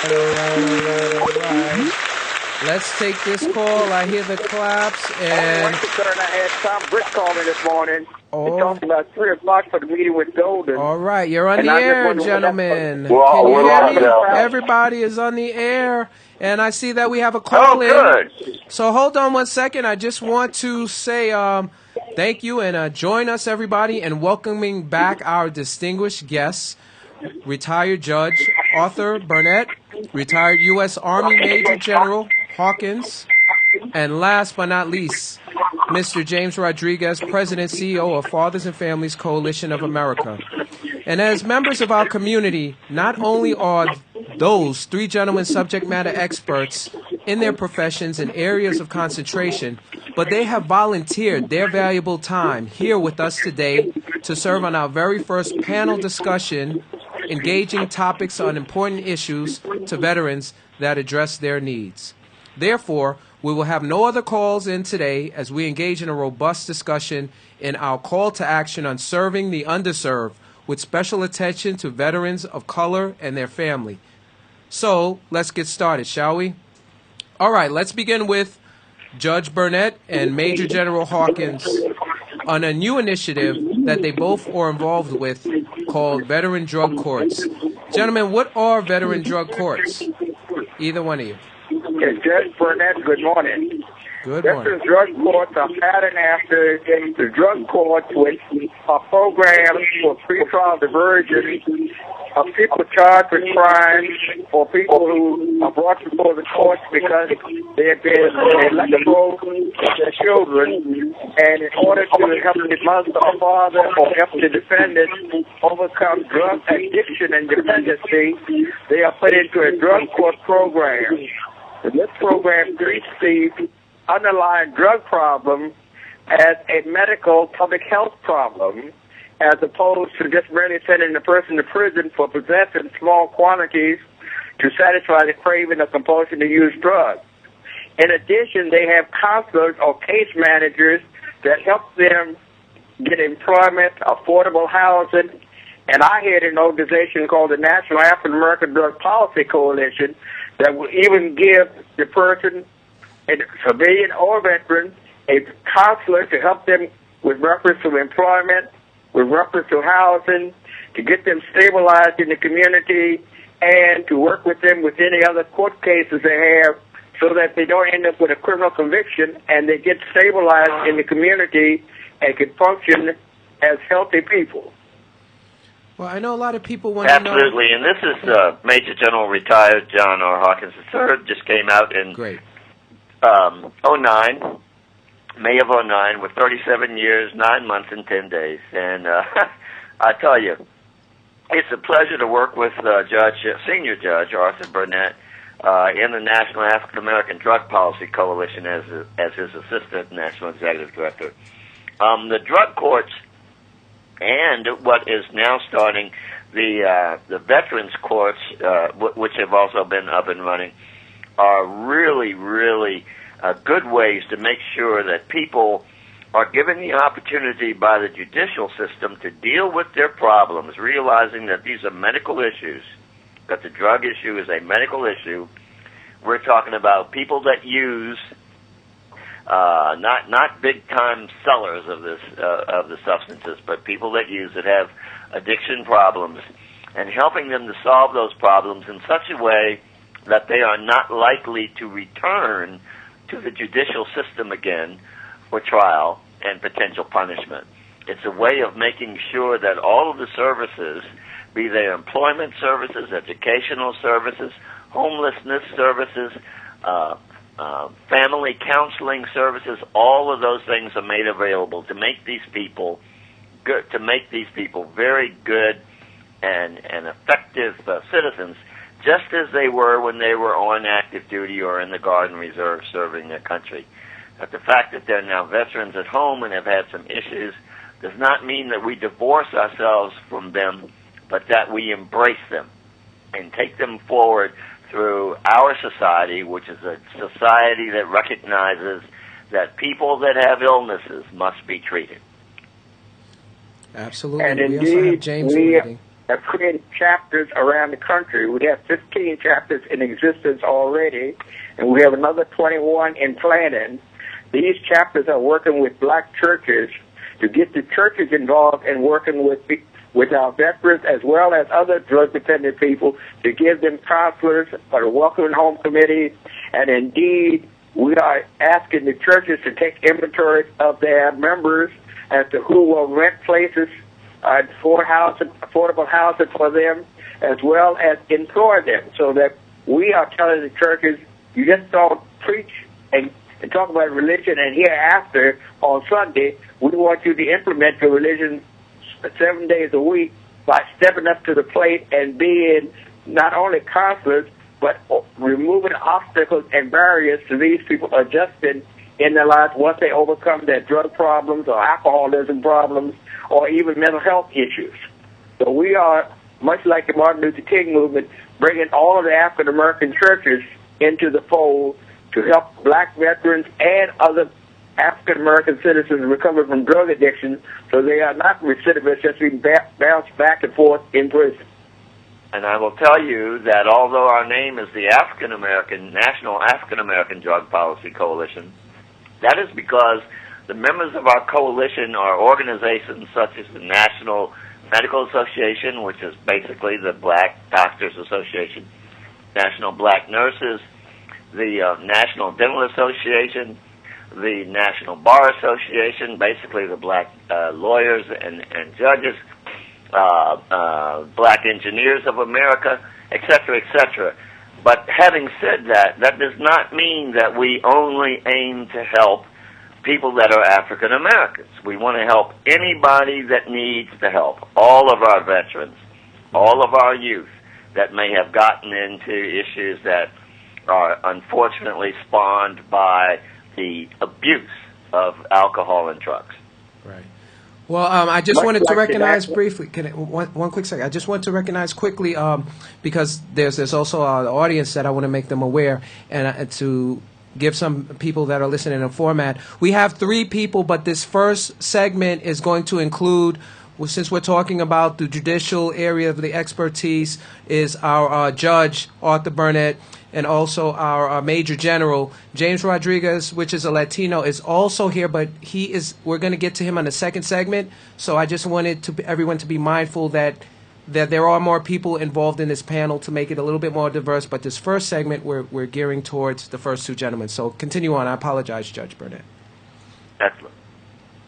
All right. Let's take this call. I hear the claps and. I had Tom Britt call me this morning. Oh. He talked about 3 o'clock for the meeting with Golden. All right, you're on the air, gentlemen. Well, Can you hear me? now. Everybody is on the air, and I see that we have a call in. Good. So hold on one second. I just want to say thank you and join us, everybody, in welcoming back our distinguished guests, retired Judge Arthur Burnett, retired U.S. Army Major General Hawkins, and last but not least, Mr. James Rodriguez, President CEO of Fathers and Families Coalition of America. And as members of our community, not only are those 3 gentlemen subject matter experts in their professions and areas of concentration, but they have volunteered their valuable time here with us today to serve on our very first panel discussion, engaging topics on important issues to veterans that address their needs. Therefore, we will have no other calls in today as we engage in a robust discussion in our call to action on serving the underserved with special attention to veterans of color and their family. So, let's get started, shall we? All right, let's begin with Judge Burnett and Major General Hawkins on a new initiative that they both are involved with called Veteran Drug Courts. Gentlemen, what are Veteran Drug Courts? Either one of you. Okay, Judge Burnett, good morning. Good morning. Veteran drug courts are patterned after the drug courts, which are programs for pretrial diversion of people charged with crimes or people who are brought before the courts because they have been let go of their children, and in order to help the mother or father or help the defendant overcome drug addiction and dependency, they are put into a drug court program. And this program treats the underlying drug problem as a medical public health problem, as opposed to just merely sending the person to prison for possessing small quantities to satisfy the craving or compulsion to use drugs. In addition, they have counselors or case managers that help them get employment, affordable housing, and I head an organization called the National African American Drug Policy Coalition that will even give the person, a civilian or veteran, a counselor to help them with reference to employment, with reference to housing, to get them stabilized in the community, and to work with them with any other court cases they have so that they don't end up with a criminal conviction and they get stabilized in the community and can function as healthy people. Well, I know a lot of people want to know. Absolutely, and this is Major General retired John R. Hawkins III. Just came out in Great. 09, May of 09, with 37 years, 9 months, and 10 days. And I tell you, it's a pleasure to work with Senior Judge Arthur Burnett in the National African American Drug Policy Coalition as his Assistant National Executive Director. The drug courts and what is now starting, the Veterans Courts, which have also been up and running, are really, really good ways to make sure that people are given the opportunity by the judicial system to deal with their problems, realizing that these are medical issues, that the drug issue is a medical issue. We're talking about people that use, not big time sellers of the substances, but people that use that have addiction problems, and helping them to solve those problems in such a way that they are not likely to return to the judicial system again for trial and potential punishment. It's a way of making sure that all of the services, be they employment services, educational services, homelessness services, family counseling services, all of those things are made available to make these people good, to make these people very good and effective citizens, just as they were when they were on active duty or in the Guard and Reserve serving their country. But the fact that they're now veterans at home and have had some issues does not mean that we divorce ourselves from them, but that we embrace them and take them forward through our society, which is a society that recognizes that people that have illnesses must be treated. Absolutely. And we indeed, also have James waiting. have created chapters around the country. We have 15 chapters in existence already, and we have another 21 in planning. These chapters are working with black churches to get the churches involved in working with our veterans as well as other drug-dependent people to give them counselors or welcoming home committees. And indeed, we are asking the churches to take inventory of their members as to who will rent places, affordable housing for them, as well as employ them, so that we are telling the churches, you just don't preach and talk about religion and hereafter on Sunday, we want you to implement your religion 7 days a week by stepping up to the plate and being not only counselors, but removing obstacles and barriers to these people adjusting in their lives once they overcome their drug problems or alcoholism problems or even mental health issues. So we are, much like the Martin Luther King movement, bringing all of the African American churches into the fold to help black veterans and other African American citizens recover from drug addiction, so they are not recidivists just being bounced back and forth in prison. And I will tell you that although our name is the National African American Drug Policy Coalition, that is because the members of our coalition are organizations such as the National Medical Association, which is basically the Black Doctors Association, National Black Nurses, the National Dental Association, the National Bar Association, basically the black lawyers and judges, Black Engineers of America, etc., etc. But having said that, that does not mean that we only aim to help people that are African Americans. We want to help anybody that needs the help, all of our veterans, all of our youth that may have gotten into issues that are unfortunately spawned by the abuse of alcohol and drugs. Right. Well, I just wanted to recognize briefly. One quick second? I just want to recognize quickly because there's also an audience that I want to make them aware and to give some people that are listening a format. We have 3 people, but this first segment is going to include, since we're talking about the judicial area of the expertise, is our judge, Arthur Burnett, and also our Major General, James Rodriguez, which is a Latino, is also here, but we're going to get to him on the second segment. So I just wanted everyone to be mindful that there are more people involved in this panel to make it a little bit more diverse, but this first segment we're gearing towards the first 2 gentlemen. So continue on. I apologize, Judge Burnett. Excellent.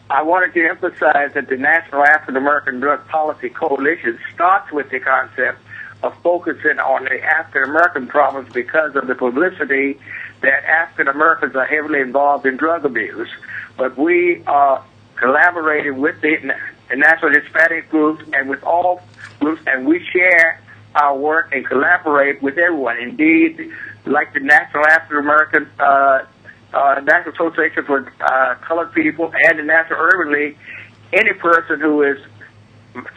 I wanted to emphasize that the National African American Drug Policy Coalition starts with the concept of focusing on the African American problems because of the publicity that African Americans are heavily involved in drug abuse. But we are collaborating with the National Hispanic groups and with all groups, and we share our work and collaborate with everyone. Indeed, like the National African American National Association for Colored People and the National Urban League, any person who is,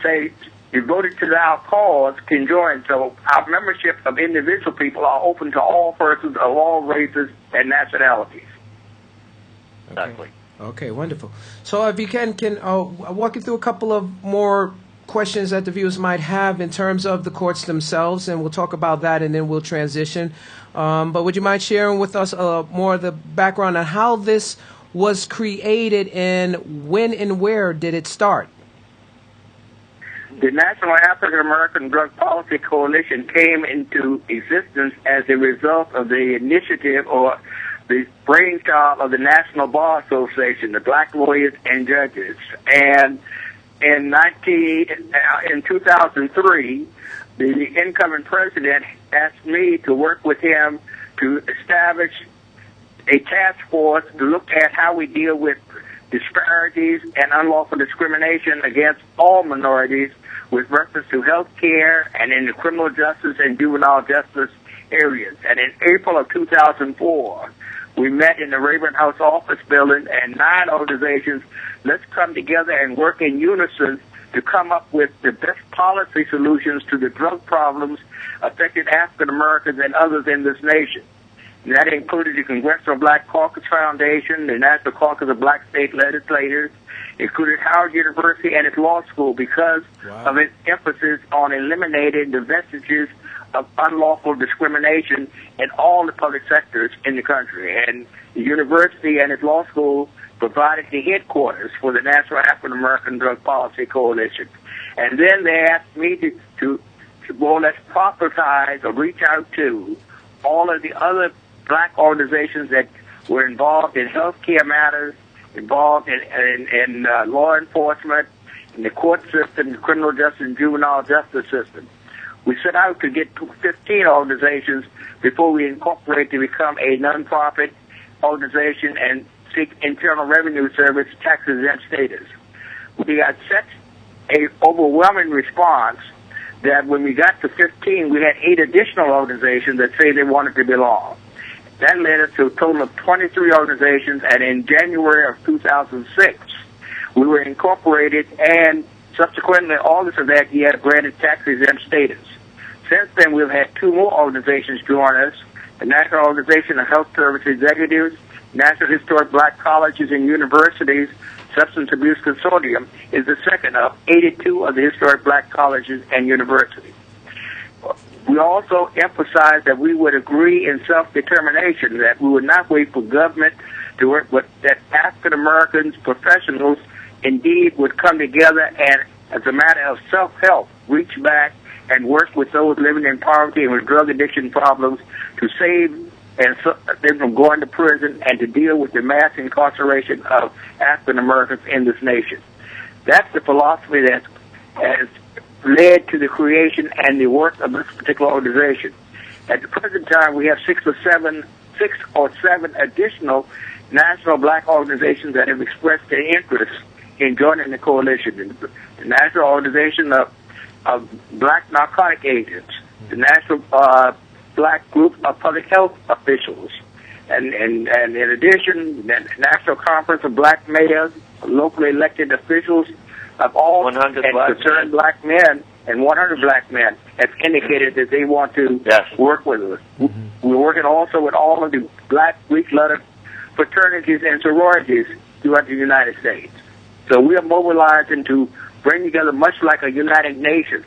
say, devoted to our cause can join. So our membership of individual people are open to all persons of all races and nationalities. Exactly. Okay, wonderful. So if you can I'll walk you through a couple of more questions that the viewers might have in terms of the courts themselves, and we'll talk about that, and then we'll transition. But would you mind sharing with us more of the background on how this was created and when and where did it start? The National African American Drug Policy Coalition came into existence as a result of the initiative or the brainchild of the National Bar Association, the black lawyers and judges. And in 2003, the incoming president asked me to work with him to establish a task force to look at how we deal with disparities and unlawful discrimination against all minorities with reference to health care and in the criminal justice and juvenile justice areas. And in April of 2004, we met in the Rayburn House office building, and 9 organizations, let's come together and work in unison to come up with the best policy solutions to the drug problems affecting African Americans and others in this nation. And that included the Congressional Black Caucus Foundation, the National Caucus of Black State Legislators. It included Howard University and its law school because of its emphasis on eliminating the vestiges of unlawful discrimination in all the public sectors in the country. And the university and its law school provided the headquarters for the National African American Drug Policy Coalition. And then they asked me to more or less proselytize or reach out to all of the other black organizations that were involved in healthcare matters, involved in law enforcement, in the court system, the criminal justice and juvenile justice system. We set out to get to 15 organizations before we incorporate to become a nonprofit organization and seek Internal Revenue Service tax-exempt status. We got such a overwhelming response that when we got to 15, we had 8 additional organizations that say they wanted to belong. That led us to a total of 23 organizations, and in January of 2006, we were incorporated, and subsequently, August of that year, granted tax-exempt status. Since then, we've had 2 more organizations join us, the National Organization of Health Service Executives, National Historic Black Colleges and Universities Substance Abuse Consortium is the second of 82 of the historic black colleges and universities. We also emphasized that we would agree in self-determination, that we would not wait for government to work, but that African Americans, professionals, indeed would come together and, as a matter of self-help, reach back and work with those living in poverty and with drug addiction problems to save them from going to prison and to deal with the mass incarceration of African Americans in this nation. That's the philosophy that has led to the creation and the work of this particular organization. At the present time, we have 6 or 7 additional national black organizations that have expressed their interest in joining the coalition. The National Organization of Black Narcotic Agents, the National Black Group of Public Health Officials, and in addition, the National Conference of Black Mayors, locally elected officials of all 100 concerned black men, and 100 black men have indicated that they want to work with us. Mm-hmm. We're working also with all of the black Greek-lettered fraternities and sororities throughout the United States. So we are mobilizing to bring together, much like a United Nations,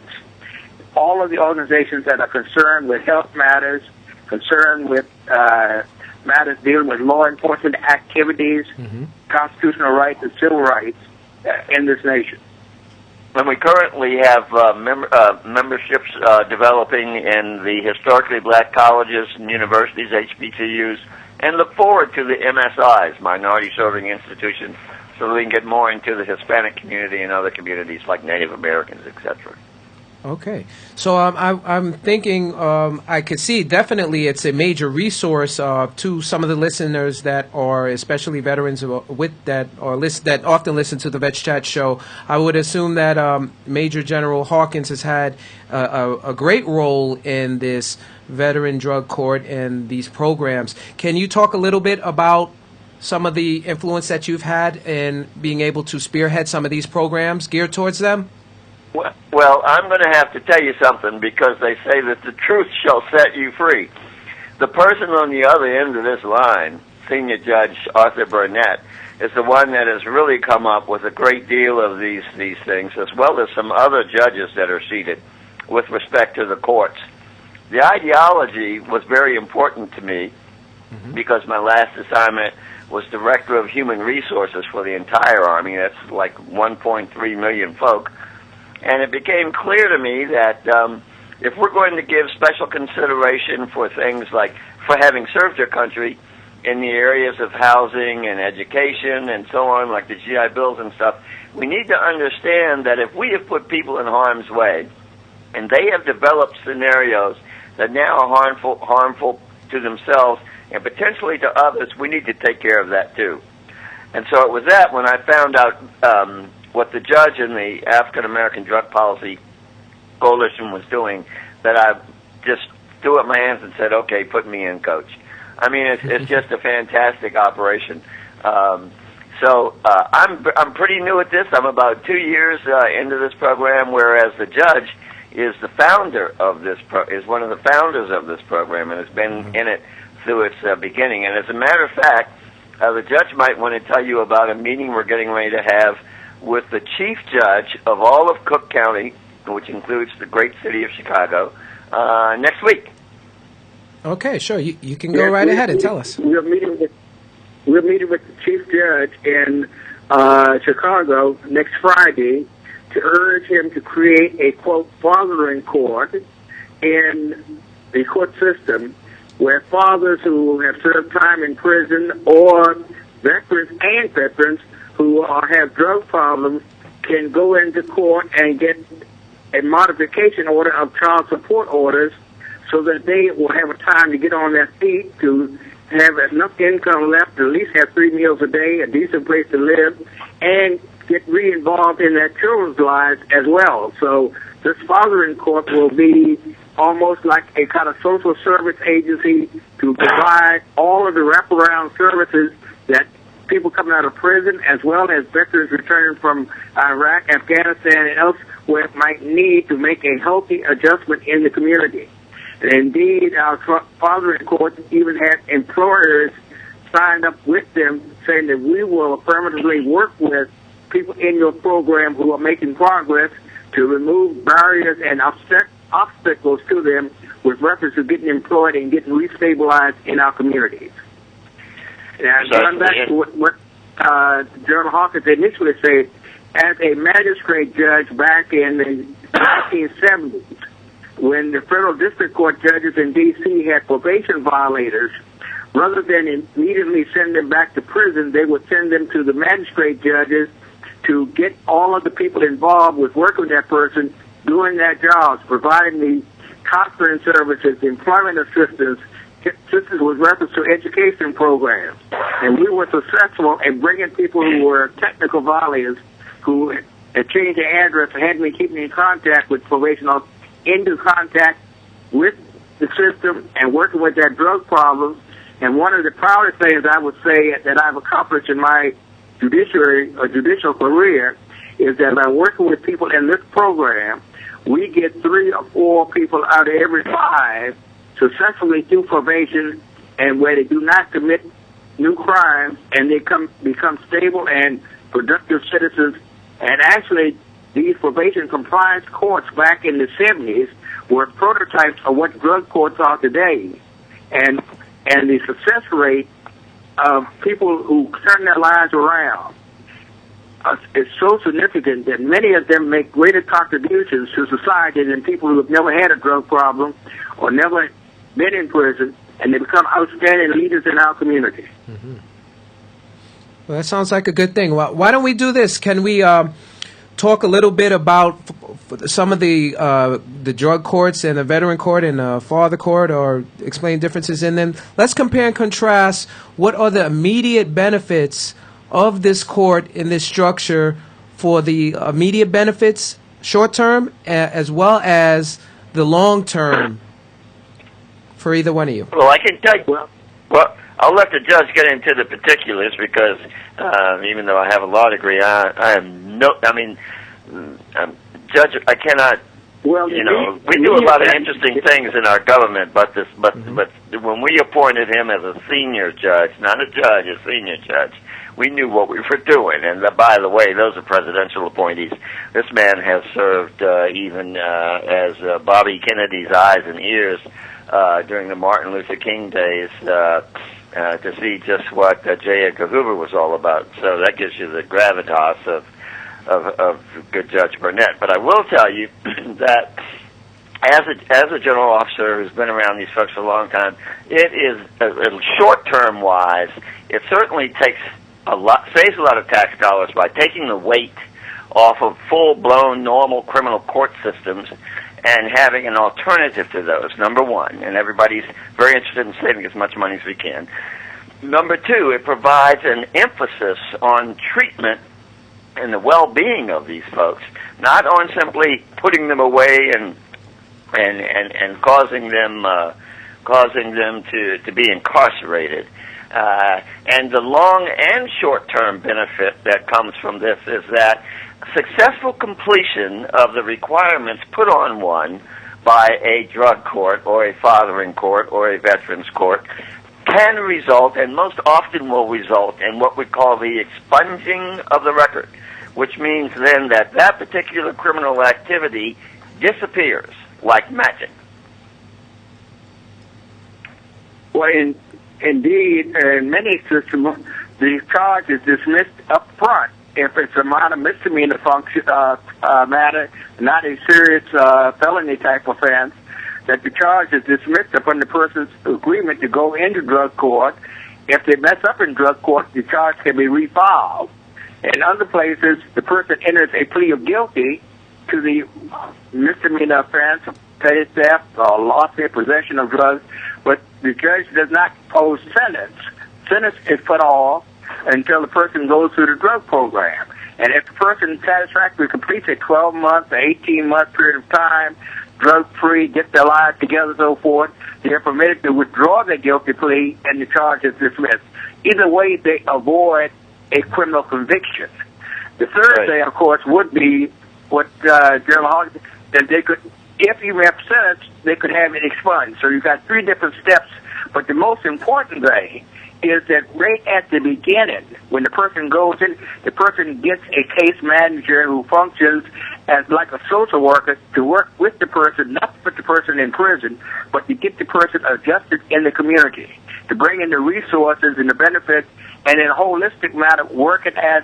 all of the organizations that are concerned with health matters, concerned with matters dealing with law enforcement activities, constitutional rights and civil rights in this nation. And we currently have memberships developing in the historically black colleges and universities, HBCUs, and look forward to the MSIs, Minority Serving Institutions, so that we can get more into the Hispanic community and other communities like Native Americans, etc. Okay. So I'm thinking I could see definitely it's a major resource to some of the listeners that are especially veterans that often listen to the Vets Chat show. I would assume that Major General Hawkins has had a great role in this veteran drug court and these programs. Can you talk a little bit about some of the influence that you've had in being able to spearhead some of these programs geared towards them? Well, I'm going to have to tell you something, because they say that the truth shall set you free. The person on the other end of this line, Senior Judge Arthur Burnett, is the one that has really come up with a great deal of these things, as well as some other judges that are seated with respect to the courts. The ideology was very important to me because my last assignment was Director of Human Resources for the entire Army. That's like 1.3 million folk. And it became clear to me that if we're going to give special consideration for things like for having served your country in the areas of housing and education and so on, like the GI Bills and stuff, we need to understand that if we have put people in harm's way and they have developed scenarios that now are harmful to themselves and potentially to others, we need to take care of that too. And so it was that when I found out what the judge in the African American Drug Policy Coalition was doing, that I just threw up my hands and said, okay, put me in, Coach. I mean, it's just a fantastic operation. So I'm pretty new at this. I'm about 2 years into this program, whereas the judge is the founder of this is one of the founders of this program and has been in it through its beginning. And as a matter of fact, the judge might want to tell you about a meeting we're getting ready to have with the chief judge of all of Cook County, which includes the great city of Chicago, next week. Okay, sure. You can go right ahead and tell us. We're meeting with the chief judge in Chicago next Friday to urge him to create a, quote, fathering court in the court system where fathers who have served time in prison or veterans who have drug problems can go into court and get a modification order of child support orders so that they will have a time to get on their feet, to have enough income left to at least have 3 meals a day, a decent place to live, and get re-involved in their children's lives as well. So this fathering court will be almost like a kind of social service agency to provide all of the wraparound services that people coming out of prison, as well as veterans returning from Iraq, Afghanistan, and elsewhere might need to make a healthy adjustment in the community. And indeed, our fathering court even had employers signed up with them saying that we will affirmatively work with people in your program who are making progress to remove barriers and obstacles to them with reference to getting employed and getting restabilized in our communities. Now, going back to what General Hawkins initially said, as a magistrate judge back in the 1970s, when the federal district court judges in D.C. had probation violators, rather than immediately send them back to prison, they would send them to the magistrate judges to get all of the people involved with working with that person doing their jobs, providing the counseling services, employment assistance with reference to education programs. And we were successful in bringing people who were technical violators who had changed their address and had been keeping in contact with probation officers into contact with the system and working with their drug problems. And one of the proudest things I would say that I've accomplished in my judicial career is that by working with people in this program, we get 3 or 4 people out of every 5 successfully through probation, and where they do not commit new crimes, and they become stable and productive citizens. And actually, these probation compliance courts back in the 70s were prototypes of what drug courts are today. And the success rate of people who turn their lives around is so significant that many of them make greater contributions to society than people who have never had a drug problem or never been in prison, and they become outstanding leaders in our community. Mm-hmm. Well, that sounds like a good thing. Well, why don't we do this? Can we talk a little bit about some of the drug courts and the veteran court and the father court, or explain differences in them? Let's compare and contrast what are the immediate benefits of this court in this structure for the immediate benefits, short term, as well as the long term for either one of you. Well, I can tell you. Well, I'll let the judge get into the particulars because even though I have a law degree, Judge, I cannot. Well, we do a lot of interesting things in our government, but when we appointed him as a senior judge, not a judge, a senior judge, we knew what we were doing. And by the way, those are presidential appointees. This man has served even as Bobby Kennedy's eyes and ears during the Martin Luther King days to see just what J. Edgar Hoover was all about. So that gives you the gravitas of good Judge Burnett. But I will tell you that as a general officer who's been around these folks for a long time, it is short-term wise, it certainly saves a lot of tax dollars by taking the weight off of full-blown normal criminal court systems and having an alternative to those, number one. And everybody's very interested in saving as much money as we can. Number two, it provides an emphasis on treatment and the well-being of these folks, not on simply putting them away and causing them to be incarcerated. And the long and short-term benefit that comes from this is that successful completion of the requirements put on one by a drug court or a fathering court or a veterans court can result, and most often will result, in what we call the expunging of the record, which means then that that particular criminal activity disappears like magic. Well, indeed, in many systems, the charge is dismissed up front if it's a minor misdemeanor function matter, not a serious felony type offense. That the charge is dismissed upon the person's agreement to go into drug court. If they mess up in drug court, the charge can be refiled. In other places, the person enters a plea of guilty to the misdemeanor offense, petty theft, or loss in possession of drugs, but the judge does not impose sentence. Sentence is put off until the person goes through the drug program. And if the person satisfactorily completes a 12-month, 18-month period of time, drug-free, get their lives together, so forth, they're permitted to withdraw their guilty plea and the charge is dismissed. Either way, they avoid a criminal conviction. The third thing, of course, would be what General Hawkins, that they could, if you have sentenced, they could have it expunged. So you've got 3 different steps, but the most important thing is that right at the beginning, when the person goes in, the person gets a case manager who functions as like a social worker to work with the person, not to put the person in prison, but to get the person adjusted in the community, to bring in the resources and the benefits, and in a holistic matter, working as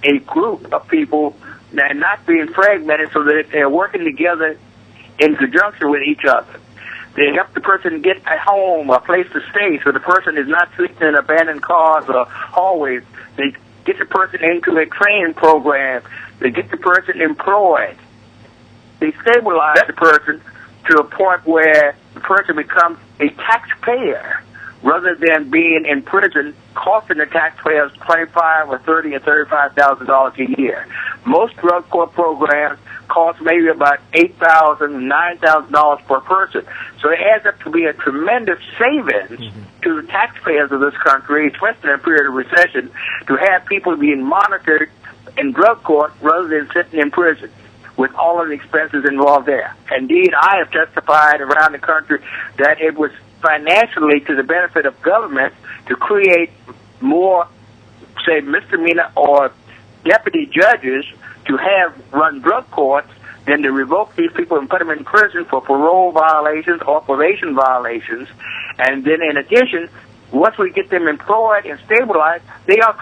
a group of people and not being fragmented so that they're working together in conjunction with each other. They help the person get a home, a place to stay, so the person is not sleeping in abandoned cars or hallways. They get the person into a training program. They get the person employed. They stabilize the person to a point where the person becomes a taxpayer rather than being in prison, costing the taxpayers $25,000 or $30,000 or $35,000 a year. Most drug court programs cost maybe about $8,000, $9,000 per person. So it adds up to be a tremendous savings to the taxpayers of this country, especially in a period of recession, to have people being monitored in drug court rather than sitting in prison with all of the expenses involved there. Indeed, I have testified around the country that it was financially to the benefit of government to create more, say, misdemeanor or deputy judges to have run drug courts than to revoke these people and put them in prison for parole violations or probation violations. And then in addition, once we get them employed and stabilized, they all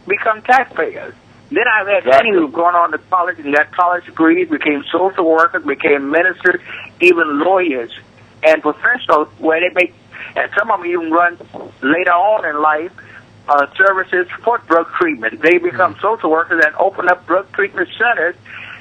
become taxpayers. Then I've had many who've gone on to college and got college degrees, became social workers, became ministers, even lawyers and professionals, where they make, and some of them even run later on in life, services for drug treatment. They become social workers and open up drug treatment centers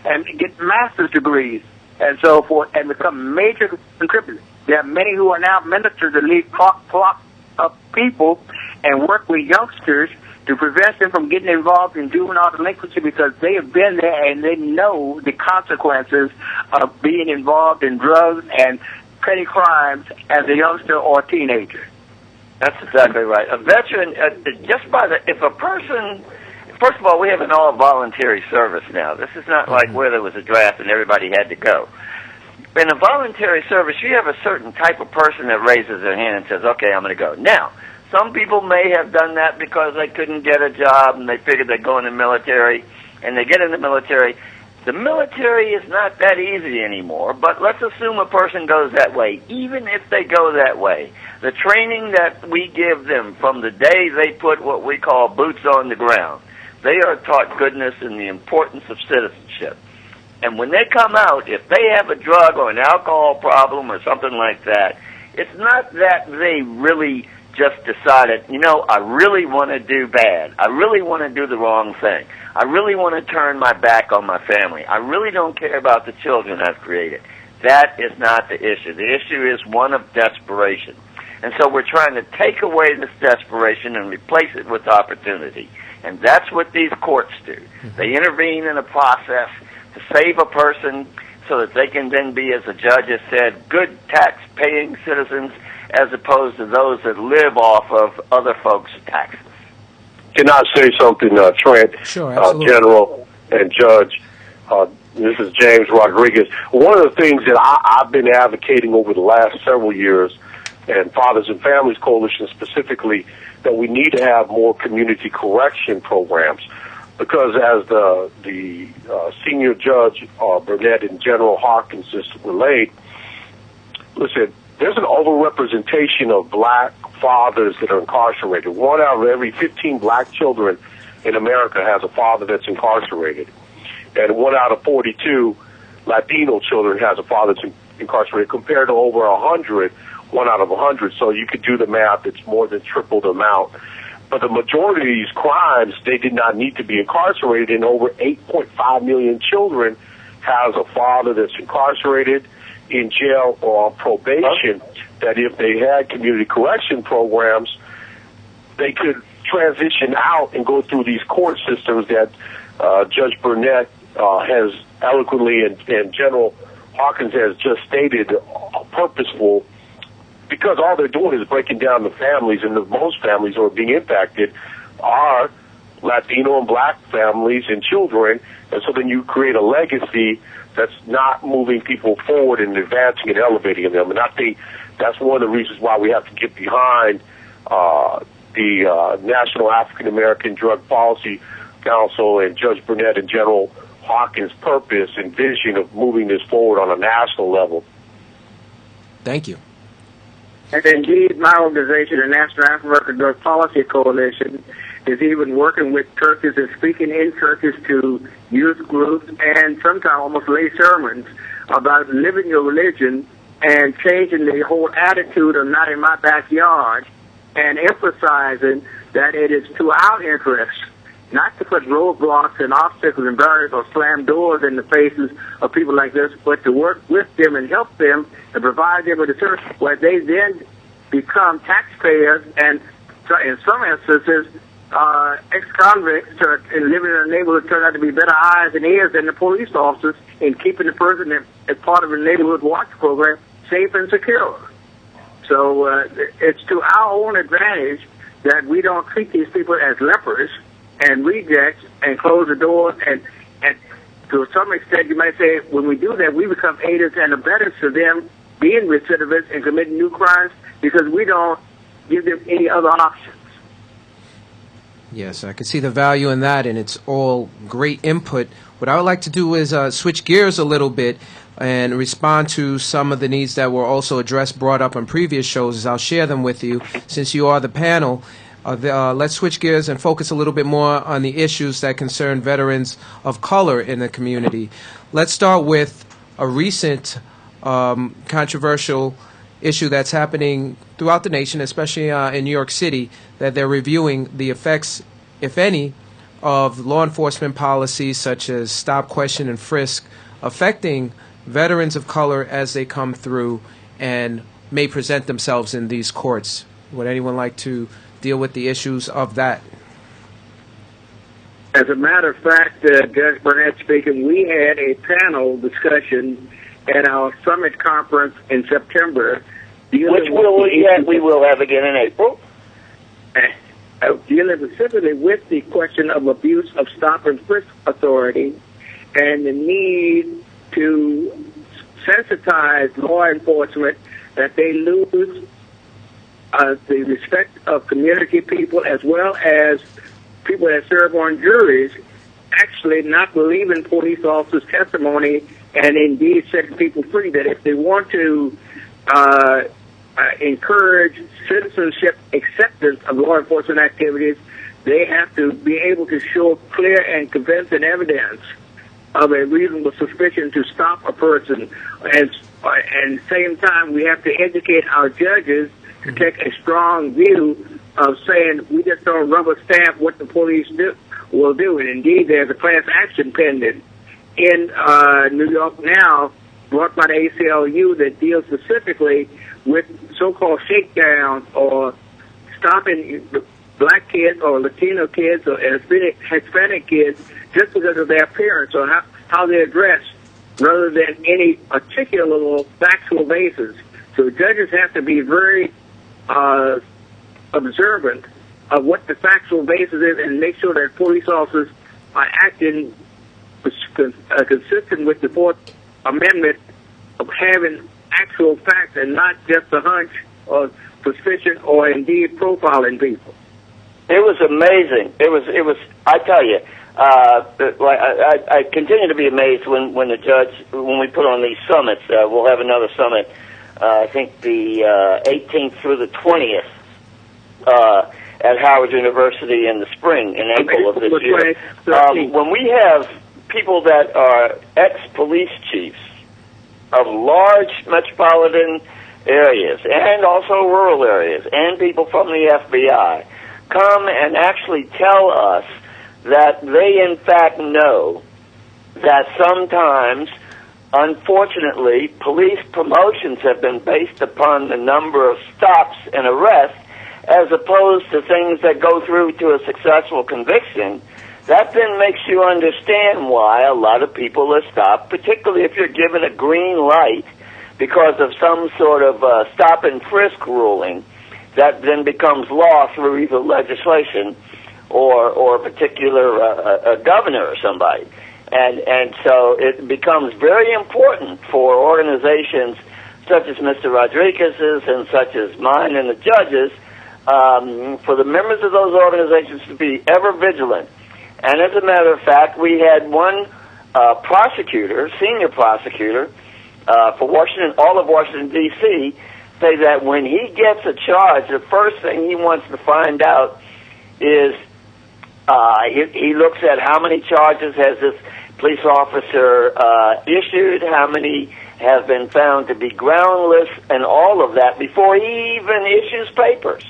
and get master's degrees and so forth and become major contributors. There are many who are now ministers that lead flock of people and work with youngsters to prevent them from getting involved in juvenile delinquency because they have been there and they know the consequences of being involved in drugs and petty crimes as a youngster or a teenager. That's exactly right. A veteran, just by the, if a person, first of all, we have an all-voluntary service now. This is not like where there was a draft and everybody had to go. In a voluntary service, you have a certain type of person that raises their hand and says, okay, I'm going to go. Now, some people may have done that because they couldn't get a job and they figured they'd go in the military, and they get in the military. The military is not that easy anymore, but let's assume a person goes that way. Even if they go that way, the training that we give them from the day they put what we call boots on the ground, they are taught goodness and the importance of citizenship. And when they come out, if they have a drug or an alcohol problem or something like that, it's not that they really just decided, you know, I really want to do bad. I really want to do the wrong thing. I really want to turn my back on my family. I really don't care about the children I've created. That is not the issue. The issue is one of desperation. And so we're trying to take away this desperation and replace it with opportunity. And that's what these courts do. They intervene in a process to save a person so that they can then be, as the judge has said, good tax-paying citizens as opposed to those that live off of other folks' taxes. Can I say something, Trent, Sure, General, and Judge? This is James Rodriguez. One of the things that I've been advocating over the last several years and Fathers and Families Coalition specifically, that we need to have more community correction programs. Because as the senior judge, Burnett, and General Hawkins just relayed, listen, there's an overrepresentation of black fathers that are incarcerated. 1 out of every 15 black children in America has a father that's incarcerated. And 1 out of 42 Latino children has a father that's incarcerated, compared to over 100, 1 out of 100. So you could do the math, it's more than triple the amount. But the majority of these crimes, they did not need to be incarcerated, and over 8.5 million children has a father that's incarcerated, in jail, or on probation, that if they had community correction programs, they could transition out and go through these court systems that Judge Burnett has eloquently and General Hawkins has just stated purposeful, because all they're doing is breaking down the families, and most families who are being impacted are Latino and black families and children, and so then you create a legacy that's not moving people forward and advancing and elevating them. And I think that's one of the reasons why we have to get behind the National African American Drug Policy Council and Judge Burnett and General Hawkins' purpose and vision of moving this forward on a national level. Thank you. And indeed, my organization, the National African American Drug Policy Coalition, is even working with churches and speaking in churches to youth groups and sometimes almost lay sermons about living your religion and changing the whole attitude of not in my backyard, and emphasizing that it is to our interest not to put roadblocks and obstacles and barriers or slam doors in the faces of people like this, but to work with them and help them and provide them with a service where they then become taxpayers and, in some instances, ex-convicts and living in a neighborhood turn out to be better eyes and ears than the police officers in keeping the person as part of the neighborhood watch program safe and secure. So it's to our own advantage that we don't treat these people as lepers and rejects and close the doors, and to some extent you might say when we do that we become aiders and abettors to them being recidivists and committing new crimes because we don't give them any other options. Yes, I can see the value in that, and it's all great input. What I would like to do is switch gears a little bit and respond to some of the needs that were also brought up on previous shows. As I'll share them with you since you are the panel. Let's switch gears and focus a little bit more on the issues that concern veterans of color in the community. Let's start with a recent controversial issue that's happening throughout the nation, especially in New York City, that they're reviewing the effects, if any, of law enforcement policies such as stop, question, and frisk affecting veterans of color as they come through and may present themselves in these courts. Would anyone like to deal with the issues of that? As a matter of fact, Judge Burnett speaking, we had a panel discussion at our summit conference in September. Which we will have again in April. Dealing specifically with the question of abuse of stop and frisk authority and the need to sensitize law enforcement that they lose the respect of community people as well as people that serve on juries actually not believing police officers' testimony and indeed setting people free, that if they want to encourage citizenship acceptance of law enforcement activities, they have to be able to show clear and convincing evidence of a reasonable suspicion to stop a person. And at the same time, we have to educate our judges to take a strong view of saying we just don't rubber stamp what the police will do. And indeed, there's a class action pending in New York now, brought by the ACLU, that deals specifically with so-called shakedowns or stopping black kids or Latino kids or Hispanic kids just because of their appearance or how they're dressed, rather than any particular factual basis. So judges have to be very observant of what the factual basis is and make sure that police officers are acting consistent with the Fourth Amendment of having actual facts and not just a hunch or suspicion or indeed profiling people? It was amazing. It was. I tell you, I continue to be amazed when we put on these summits. We'll have another summit. I think the 18th through the 20th at Howard University in the spring, in April of this year. When we have people that are ex-police chiefs of large metropolitan areas and also rural areas, and people from the FBI come and actually tell us that they in fact know that sometimes, unfortunately, police promotions have been based upon the number of stops and arrests as opposed to things that go through to a successful conviction. That then makes you understand why a lot of people are stopped, particularly if you're given a green light because of some sort of stop and frisk ruling that then becomes law through either legislation or a particular a governor or somebody. And so it becomes very important for organizations such as Mr. Rodriguez's and such as mine and the judges, for the members of those organizations to be ever vigilant. And as a matter of fact, we had one prosecutor, senior prosecutor, for Washington, all of Washington, D.C., say that when he gets a charge, the first thing he wants to find out is he looks at how many charges has this police officer issued, how many have been found to be groundless, and all of that before he even issues papers.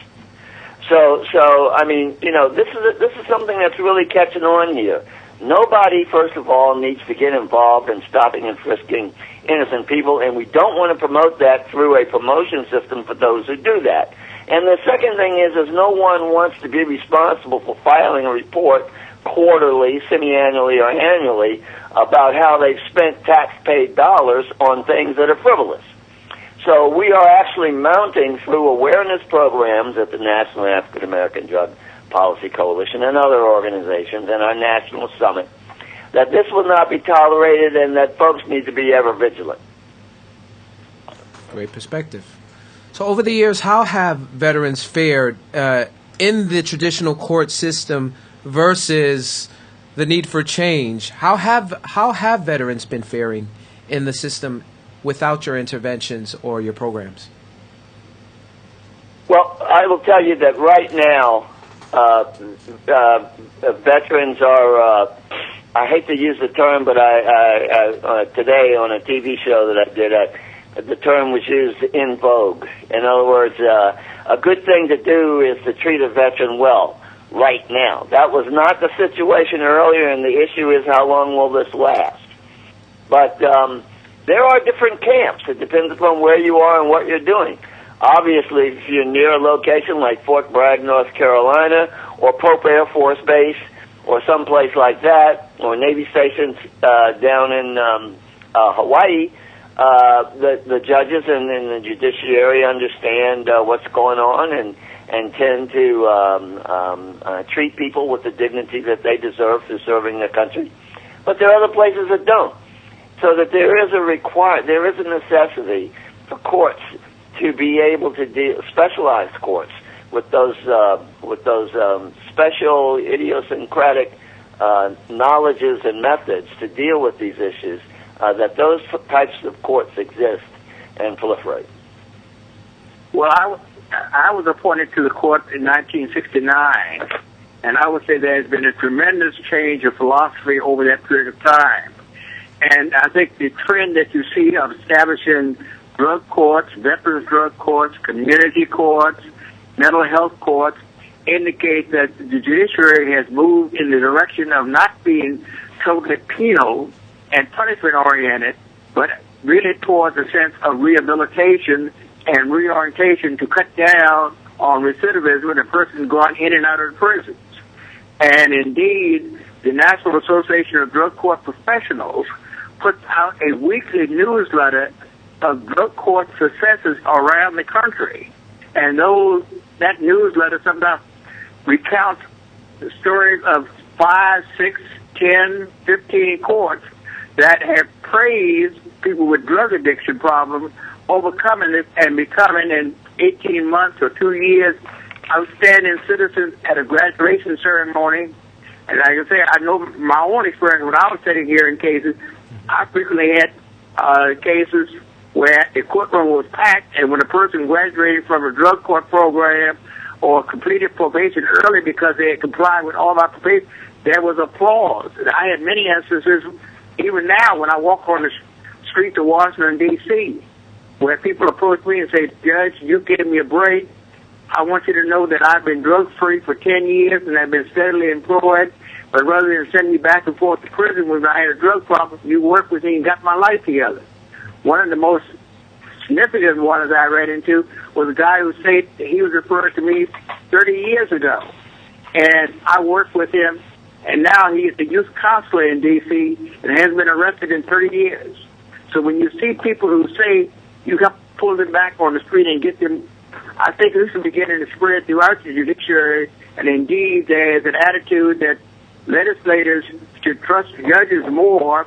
So I mean, you know, this is something that's really catching on here. Nobody, first of all, needs to get involved in stopping and frisking innocent people, and we don't want to promote that through a promotion system for those who do that. And the second thing is no one wants to be responsible for filing a report quarterly, semi-annually, or annually about how they've spent tax-paid dollars on things that are frivolous. So we are actually mounting through awareness programs at the National African American Drug Policy Coalition and other organizations and our national summit that this will not be tolerated and that folks need to be ever vigilant. Great perspective. So over the years, how have veterans fared in the traditional court system versus the need for change? How have veterans been faring in the system without your interventions or your programs? Well, I will tell you that right now, veterans are, I hate to use the term, but I today on a TV show that I did, the term was used in vogue. In other words, a good thing to do is to treat a veteran well right now. That was not the situation earlier, and the issue is how long will this last. But there are different camps. It depends upon where you are and what you're doing. Obviously, if you're near a location like Fort Bragg, North Carolina, or Pope Air Force Base, or someplace like that, or Navy stations down in Hawaii, the judges and the judiciary understand what's going on and tend to treat people with the dignity that they deserve through serving their country. But there are other places that don't. So that there is a necessity for courts to be able to deal, specialized courts with those special idiosyncratic knowledges and methods to deal with these issues. That those types of courts exist and proliferate. Well, I was appointed to the court in 1969, and I would say there has been a tremendous change of philosophy over that period of time. And I think the trend that you see of establishing drug courts, veterans drug courts, community courts, mental health courts, indicate that the judiciary has moved in the direction of not being totally penal and punishment-oriented, but really towards a sense of rehabilitation and reorientation to cut down on recidivism when a person gone in and out of the prisons. And indeed, the National Association of Drug Court Professionals puts out a weekly newsletter of drug court successes around the country. And that newsletter sometimes recounts the stories of 5, 6, 10, 15 courts that have praised people with drug addiction problems, overcoming it and becoming and 18 months or 2 years, outstanding citizens at a graduation ceremony. And like I say, I know my own experience when I was sitting here in cases. I frequently had cases where the courtroom was packed, and when a person graduated from a drug court program or completed probation early because they had complied with all my probation, there was applause. And I had many instances, even now, when I walk on the streets of Washington, D.C., where people approach me and say, Judge, you gave me a break. I want you to know that I've been drug-free for 10 years and I've been steadily employed, but rather than send me back and forth to prison when I had a drug problem, you worked with me and got my life together. One of the most significant ones I ran into was a guy who said he was referred to me 30 years ago, and I worked with him, and now he is the youth counselor in D.C. and has been arrested in 30 years. So when you see people who say you have to pull them back on the street and get them, I think this is beginning to spread throughout the judiciary, and indeed there's an attitude that legislators should trust judges more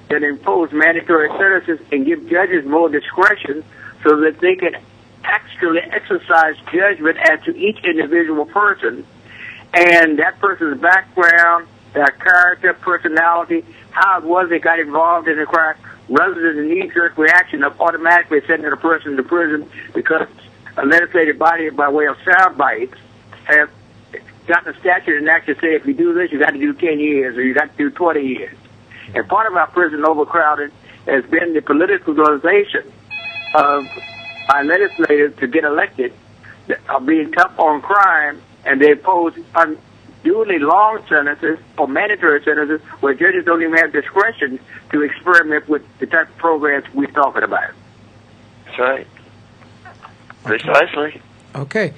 than impose mandatory sentences and give judges more discretion so that they can actually exercise judgment as to each individual person and that person's background, their character, personality, how it was they got involved in the crime, rather than the knee-jerk reaction of automatically sending a person to prison because a legislative body, by way of sound bites, have gotten a statute and actually say, if you do this, you got to do 10 years or you got to do 20 years. And part of our prison overcrowding has been the politicalization of our legislators to get elected of being tough on crime, and they impose unduly long sentences or mandatory sentences where judges don't even have discretion to experiment with the type of programs we're talking about. That's right. Precisely. Okay.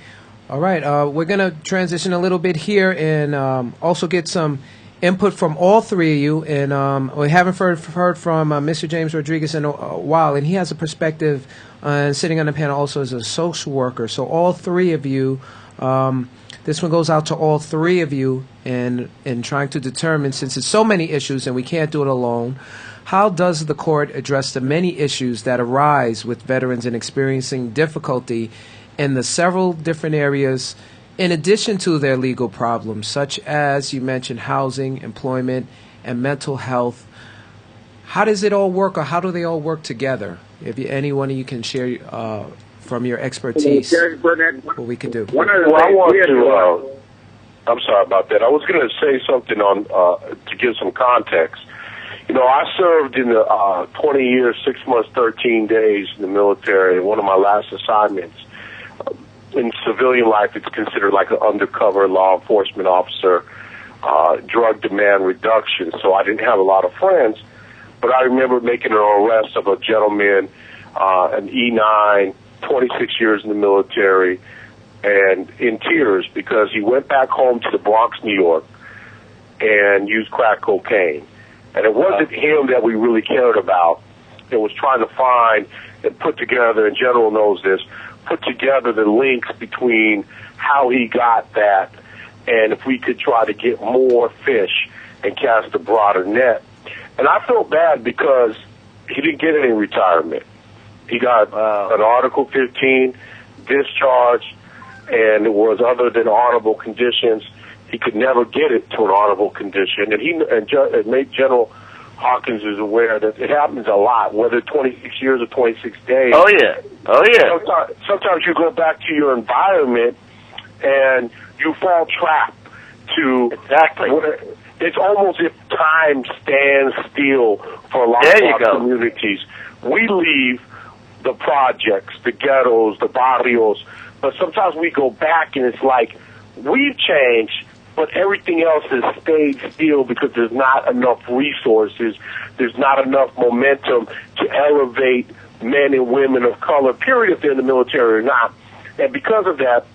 All right. We're going to transition a little bit here and also get some input from all three of you. And we haven't heard from Mr. James Rodriguez in a while, and he has a perspective sitting on the panel also as a social worker. So all three of you, this one goes out to all three of you in trying to determine, since it's so many issues and we can't do it alone, how does the court address the many issues that arise with veterans and experiencing difficulty in the several different areas in addition to their legal problems, such as you mentioned housing, employment, and mental health? How does it all work, or how do they all work together? If any one of you can share from your expertise what we could do. I'm sorry about that. I was going to say something on to give some context. You know, I served in the 20 years, 6 months, 13 days in the military. One of my last assignments in civilian life, it's considered like an undercover law enforcement officer, drug demand reduction. So I didn't have a lot of friends, but I remember making an arrest of a gentleman, an E9, 26 years in the military, and in tears because he went back home to the Bronx, New York, and used crack cocaine. And it wasn't him that we really cared about. It was trying to find and put together, and General knows this, put together the links between how he got that and if we could try to get more fish and cast a broader net. And I felt bad because he didn't get any retirement. He got an Article 15 discharge, and it was other than honorable conditions. He could never get it to an honorable condition, and made General Hawkins is aware that it happens a lot, whether 26 years or 26 days. Oh, yeah. Oh, yeah. Sometimes you go back to your environment, and you fall trap to... Exactly. It's almost if time stands still for a lot of our communities. We leave the projects, the ghettos, the barrios, but sometimes we go back, and it's like, we've changed, but everything else has stayed still because there's not enough resources, there's not enough momentum to elevate men and women of color, period, if they're in the military or not. And because of that,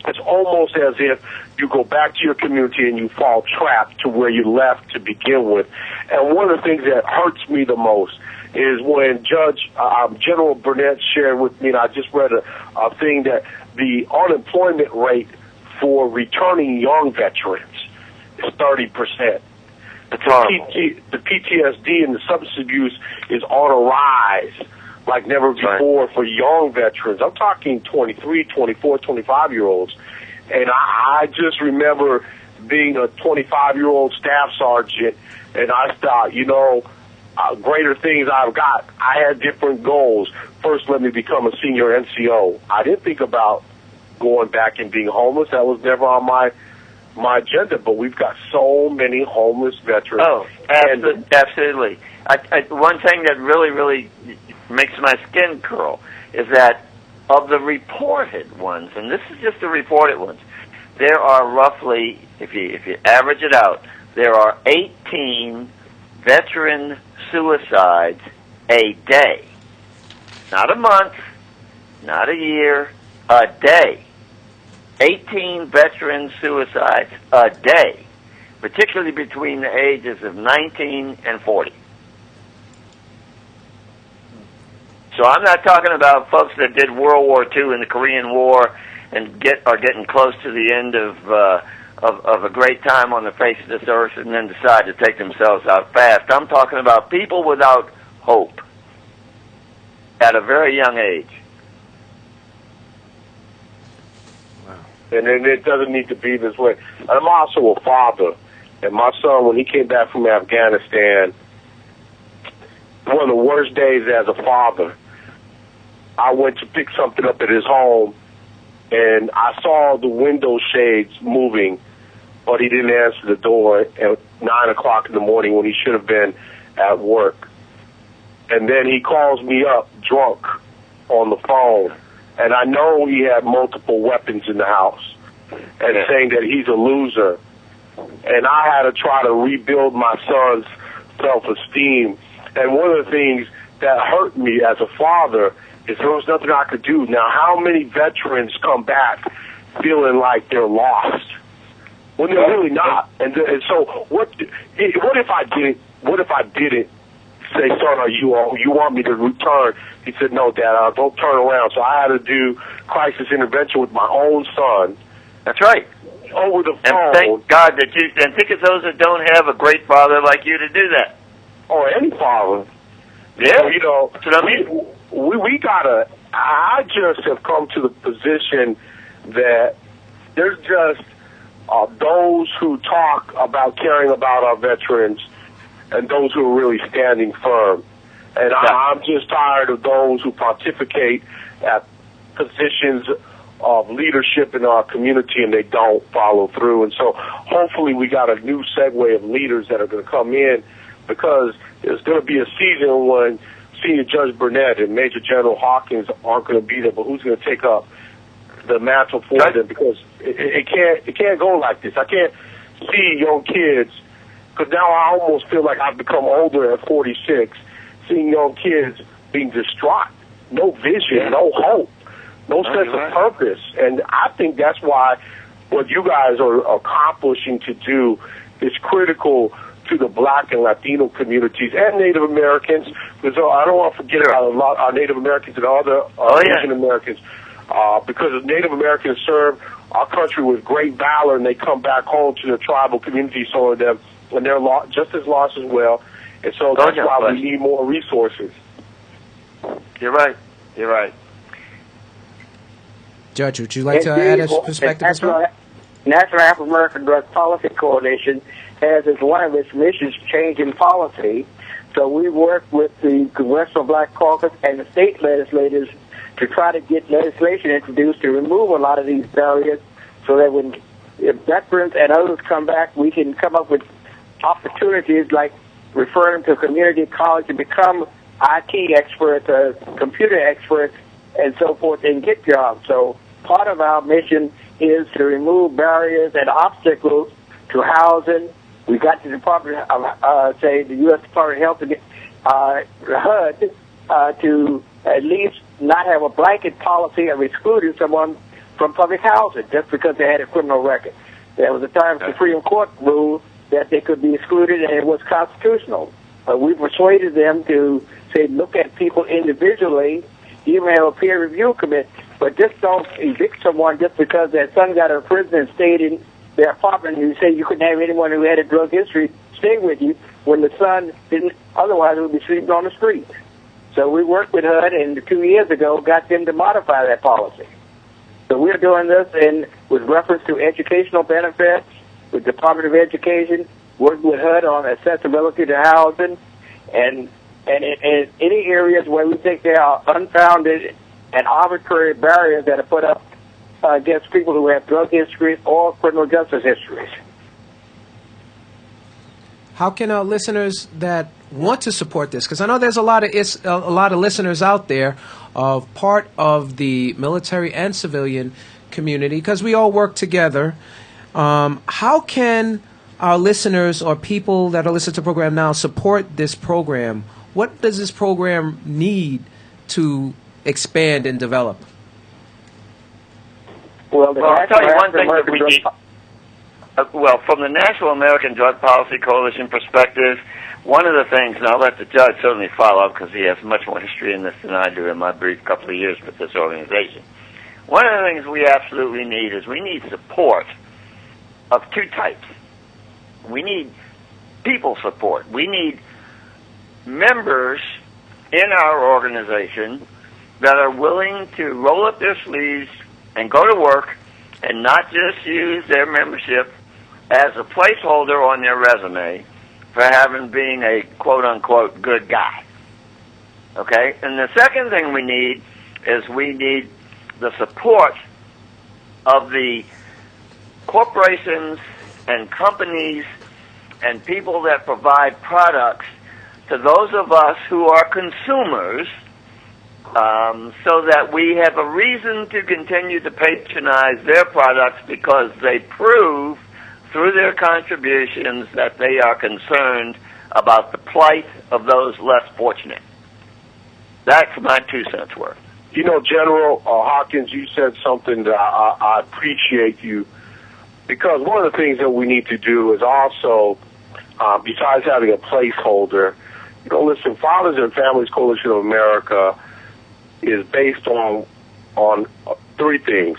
it's almost as if you go back to your community and you fall trapped to where you left to begin with. And one of the things that hurts me the most is when General Burnett shared with me, and I just read a thing that the unemployment rate for returning young veterans is 30%. The PTSD and the substance abuse is on a rise like never before for young veterans. I'm talking 23, 24, 25-year-olds. And I just remember being a 25-year-old staff sergeant, and I thought, greater things I've got. I had different goals. First, let me become a senior NCO. I didn't think about going back and being homeless. That was never on my agenda, but we've got so many homeless veterans. Oh, absolutely. One thing that really, really makes my skin curl is that of the reported ones, and this is just the reported ones, there are roughly, if you average it out, there are 18 veteran suicides a day. Not a month, not a year, a day. 18 veteran suicides a day, particularly between the ages of 19 and 40. So I'm not talking about folks that did World War II and the Korean War and are getting close to the end of a great time on the face of this earth and then decide to take themselves out fast. I'm talking about people without hope at a very young age. And it doesn't need to be this way. I'm also a father, and my son, when he came back from Afghanistan, one of the worst days as a father, I went to pick something up at his home, and I saw the window shades moving, but he didn't answer the door at 9 o'clock in the morning when he should have been at work. And then he calls me up drunk on the phone, and I know he had multiple weapons in the house, and saying that he's a loser. And I had to try to rebuild my son's self-esteem. And one of the things that hurt me as a father is there was nothing I could do. Now, how many veterans come back feeling like they're lost when they're really not? And so, what if I didn't? What if I didn't say, son, you want me to return? He said, no, Dad, don't turn around. So I had to do crisis intervention with my own son. That's right. Over the phone. And thank God that and think of those that don't have a great father like you to do that. Or any father. Yeah. So, that's what I mean. We gotta, I just have come to the position that there's just those who talk about caring about our veterans and those who are really standing firm. And I'm just tired of those who pontificate at positions of leadership in our community and they don't follow through. And so hopefully we got a new segue of leaders that are going to come in, because there's going to be a season when Senior Judge Burnett and Major General Hawkins aren't going to be there, but who's going to take up the mantle for them? Because it can't go like this. I can't see young kids, because now I almost feel like I've become older at 46, seeing young kids being distraught, no vision, no hope, no sense of purpose. And I think that's why what you guys are accomplishing to do is critical to the Black and Latino communities and Native Americans, because I don't want to forget about our Native Americans and other Asian Americans, because Native Americans serve our country with great valor, and they come back home to their tribal communities, so of them, and they're just as lost as well. And so that's why we need more resources. You're right. You're right. Judge, would you like to add a perspective as well? National African American Drug Policy Coalition has as one of its missions changing policy. So we work with the Congressional Black Caucus and the state legislators to try to get legislation introduced to remove a lot of these barriers, so that when veterans and others come back, we can come up with opportunities like referring to community college to become IT experts, computer experts, and so forth, and get jobs. So part of our mission is to remove barriers and obstacles to housing. We got the Department of, the U.S. Department of Health to get HUD to at least not have a blanket policy of excluding someone from public housing just because they had a criminal record. There was a time the Supreme Court ruled that they could be excluded, and it was constitutional. But we persuaded them to say, look at people individually, even have a peer review committee, but just don't evict someone just because their son got out of prison and stayed in their apartment. And you say you couldn't have anyone who had a drug history stay with you when the son didn't, otherwise he would be sleeping on the street. So we worked with HUD, and 2 years ago got them to modify that policy. So we're doing this with reference to educational benefits, with Department of Education, working with HUD on accessibility to housing, and in any areas where we think there are unfounded and arbitrary barriers that are put up against people who have drug histories or criminal justice histories. How can our listeners that want to support this? Because I know there's a lot of listeners out there of part of the military and civilian community, because we all work together. How can our listeners or people that are listening to the program now support this program? What does this program need to expand and develop? Well, I'll tell you one thing that we need. Well, from the National American Drug Policy Coalition perspective, one of the things, and I'll let the judge certainly follow up because he has much more history in this than I do in my brief couple of years with this organization. One of the things we absolutely need is we need support of two types. We need people support. We need members in our organization that are willing to roll up their sleeves and go to work and not just use their membership as a placeholder on their resume for having been a quote-unquote good guy. Okay? And the second thing we need is we need the support of the corporations and companies and people that provide products to those of us who are consumers, so that we have a reason to continue to patronize their products because they prove through their contributions that they are concerned about the plight of those less fortunate. That's my 2 cents worth. You know, General Hawkins, you said something that I appreciate you, because one of the things that we need to do is also, besides having a placeholder, you know, listen, Fathers and Families Coalition of America is based on 3 things.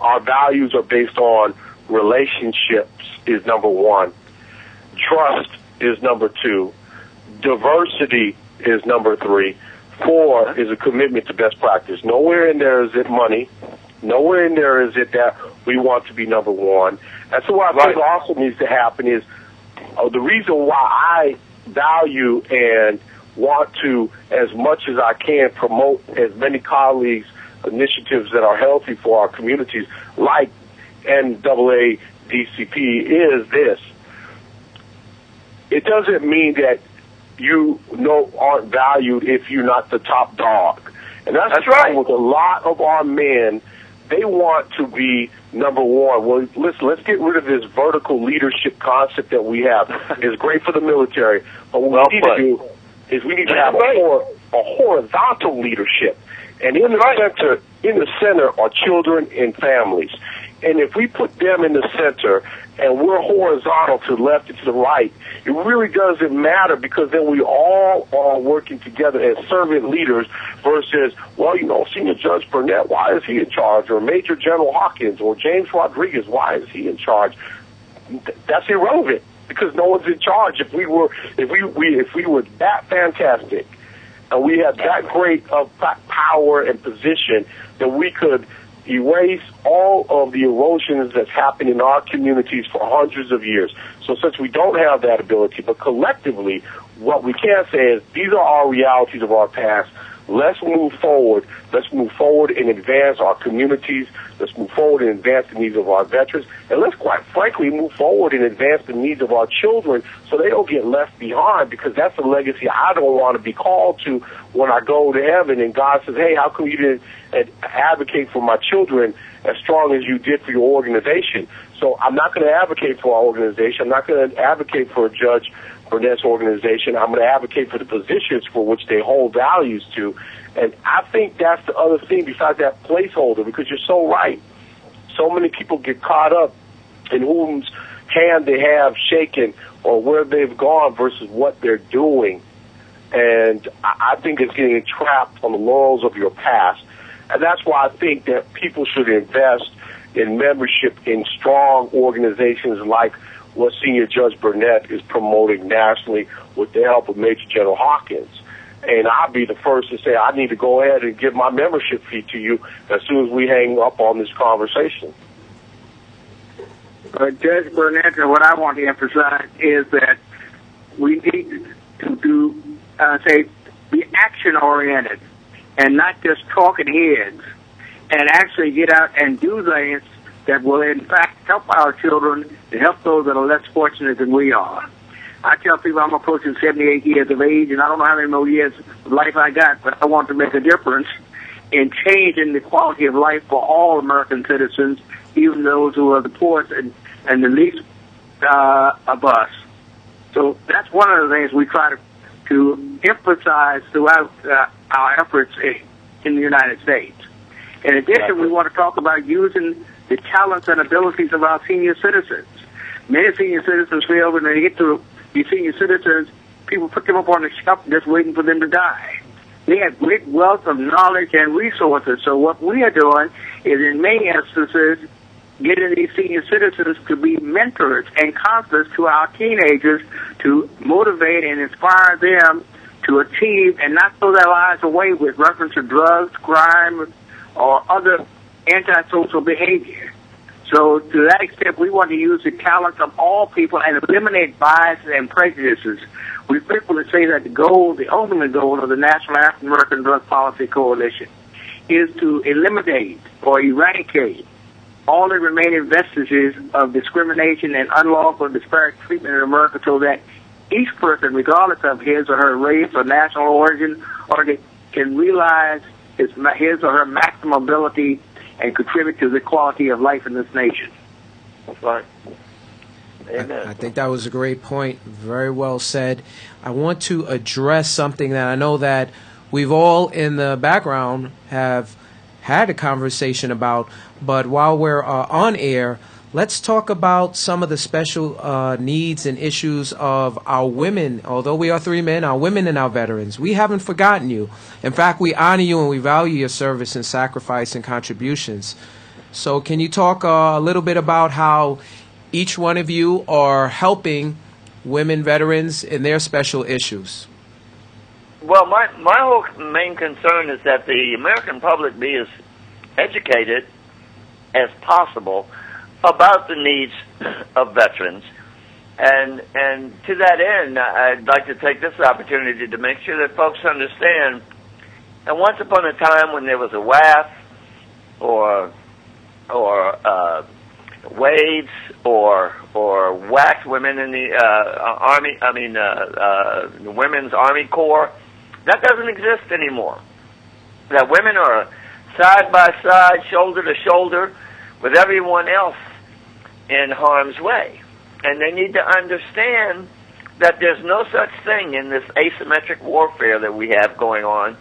Our values are based on relationships is number 1. Trust is number 2. Diversity is number 3. 4 is a commitment to best practice. Nowhere in there is it money. Nowhere in there is it that we want to be number 1. And so what I think also needs to happen is the reason why I value and want to, as much as I can, promote as many colleagues' initiatives that are healthy for our communities, like NAACP, is this. It doesn't mean that you aren't valued if you're not the top dog. And that's right. With a lot of our men, they want to be number 1. Well, listen, let's get rid of this vertical leadership concept that we have. It's great for the military, but what we need to do is we need to have a horizontal leadership. And in the center are children and families. And if we put them in the center and we're horizontal to the left and to the right, it really doesn't matter, because then we all are working together as servant leaders versus, well, you know, Senior Judge Burnett, why is he in charge? Or Major General Hawkins or James Rodriguez, why is he in charge? That's irrelevant, because no one's in charge. If we were that fantastic and we had that great of power and position, then we could erase all of the erosions that's happened in our communities for hundreds of years. So since we don't have that ability, but collectively, what we can say is these are our realities of our past. Let's move forward. Let's move forward and advance our communities. Let's move forward and advance the needs of our veterans. And let's, quite frankly, move forward and advance the needs of our children so they don't get left behind, because that's a legacy I don't want to be called to when I go to heaven and God says, hey, how come you didn't advocate for my children as strong as you did for your organization? So I'm not going to advocate for our organization. I'm not going to advocate for Judge Burnett's organization. I'm going to advocate for the positions for which they hold values to. And I think that's the other thing besides that placeholder, because you're so right. So many people get caught up in whose hand they have shaken or where they've gone versus what they're doing. And I think it's getting trapped on the laurels of your past. And that's why I think that people should invest in membership in strong organizations like what Senior Judge Burnett is promoting nationally with the help of Major General Hawkins. and I'll be the first to say I need to go ahead and give my membership fee to you as soon as we hang up on this conversation. Judge Burnett, what I want to emphasize is that we need to be action-oriented and not just talking heads, and actually get out and do things that will, in fact, help our children and help those that are less fortunate than we are. I tell people I'm approaching 78 years of age, and I don't know how many more years of life I got, but I want to make a difference in changing the quality of life for all American citizens, even those who are the poorest and the least of us. So that's one of the things we try to emphasize throughout our efforts in the United States. In addition, we want to talk about using the talents and abilities of our senior citizens. Many senior citizens feel when they get to be senior citizens, people put them up on the shelf just waiting for them to die. They have great wealth of knowledge and resources. So what we are doing is, in many instances, getting these senior citizens to be mentors and counselors to our teenagers to motivate and inspire them to achieve and not throw their lives away with reference to drugs, crime, or other antisocial behavior. So to that extent, we want to use the talents of all people and eliminate biases and prejudices. We frequently say that the ultimate goal of the National African American Drug Policy Coalition is to eliminate or eradicate all the remaining vestiges of discrimination and unlawful disparate treatment in America, so that each person, regardless of his or her race or national origin, can realize his or her maximum ability and contribute to the quality of life in this nation. That's right. Amen. I think that was a great point. Very well said. I want to address something that I know that we've all in the background have had a conversation about, but while we're on air, let's talk about some of the special needs and issues of our women. Although we are three men, our women and our veterans. We haven't forgotten you. In fact, we honor you and we value your service and sacrifice and contributions. So can you talk a little bit about how each one of you are helping women veterans in their special issues? Well, my whole main concern is that the American public be as educated as possible about the needs of veterans. And to that end, I'd like to take this opportunity to make sure that folks understand that once upon a time when there was a WAF or WAIDS or whacked women in the Army, the Women's Army Corps, that doesn't exist anymore. That women are side by side, shoulder to shoulder with everyone else in harm's way. And they need to understand that there's no such thing in this asymmetric warfare that we have going on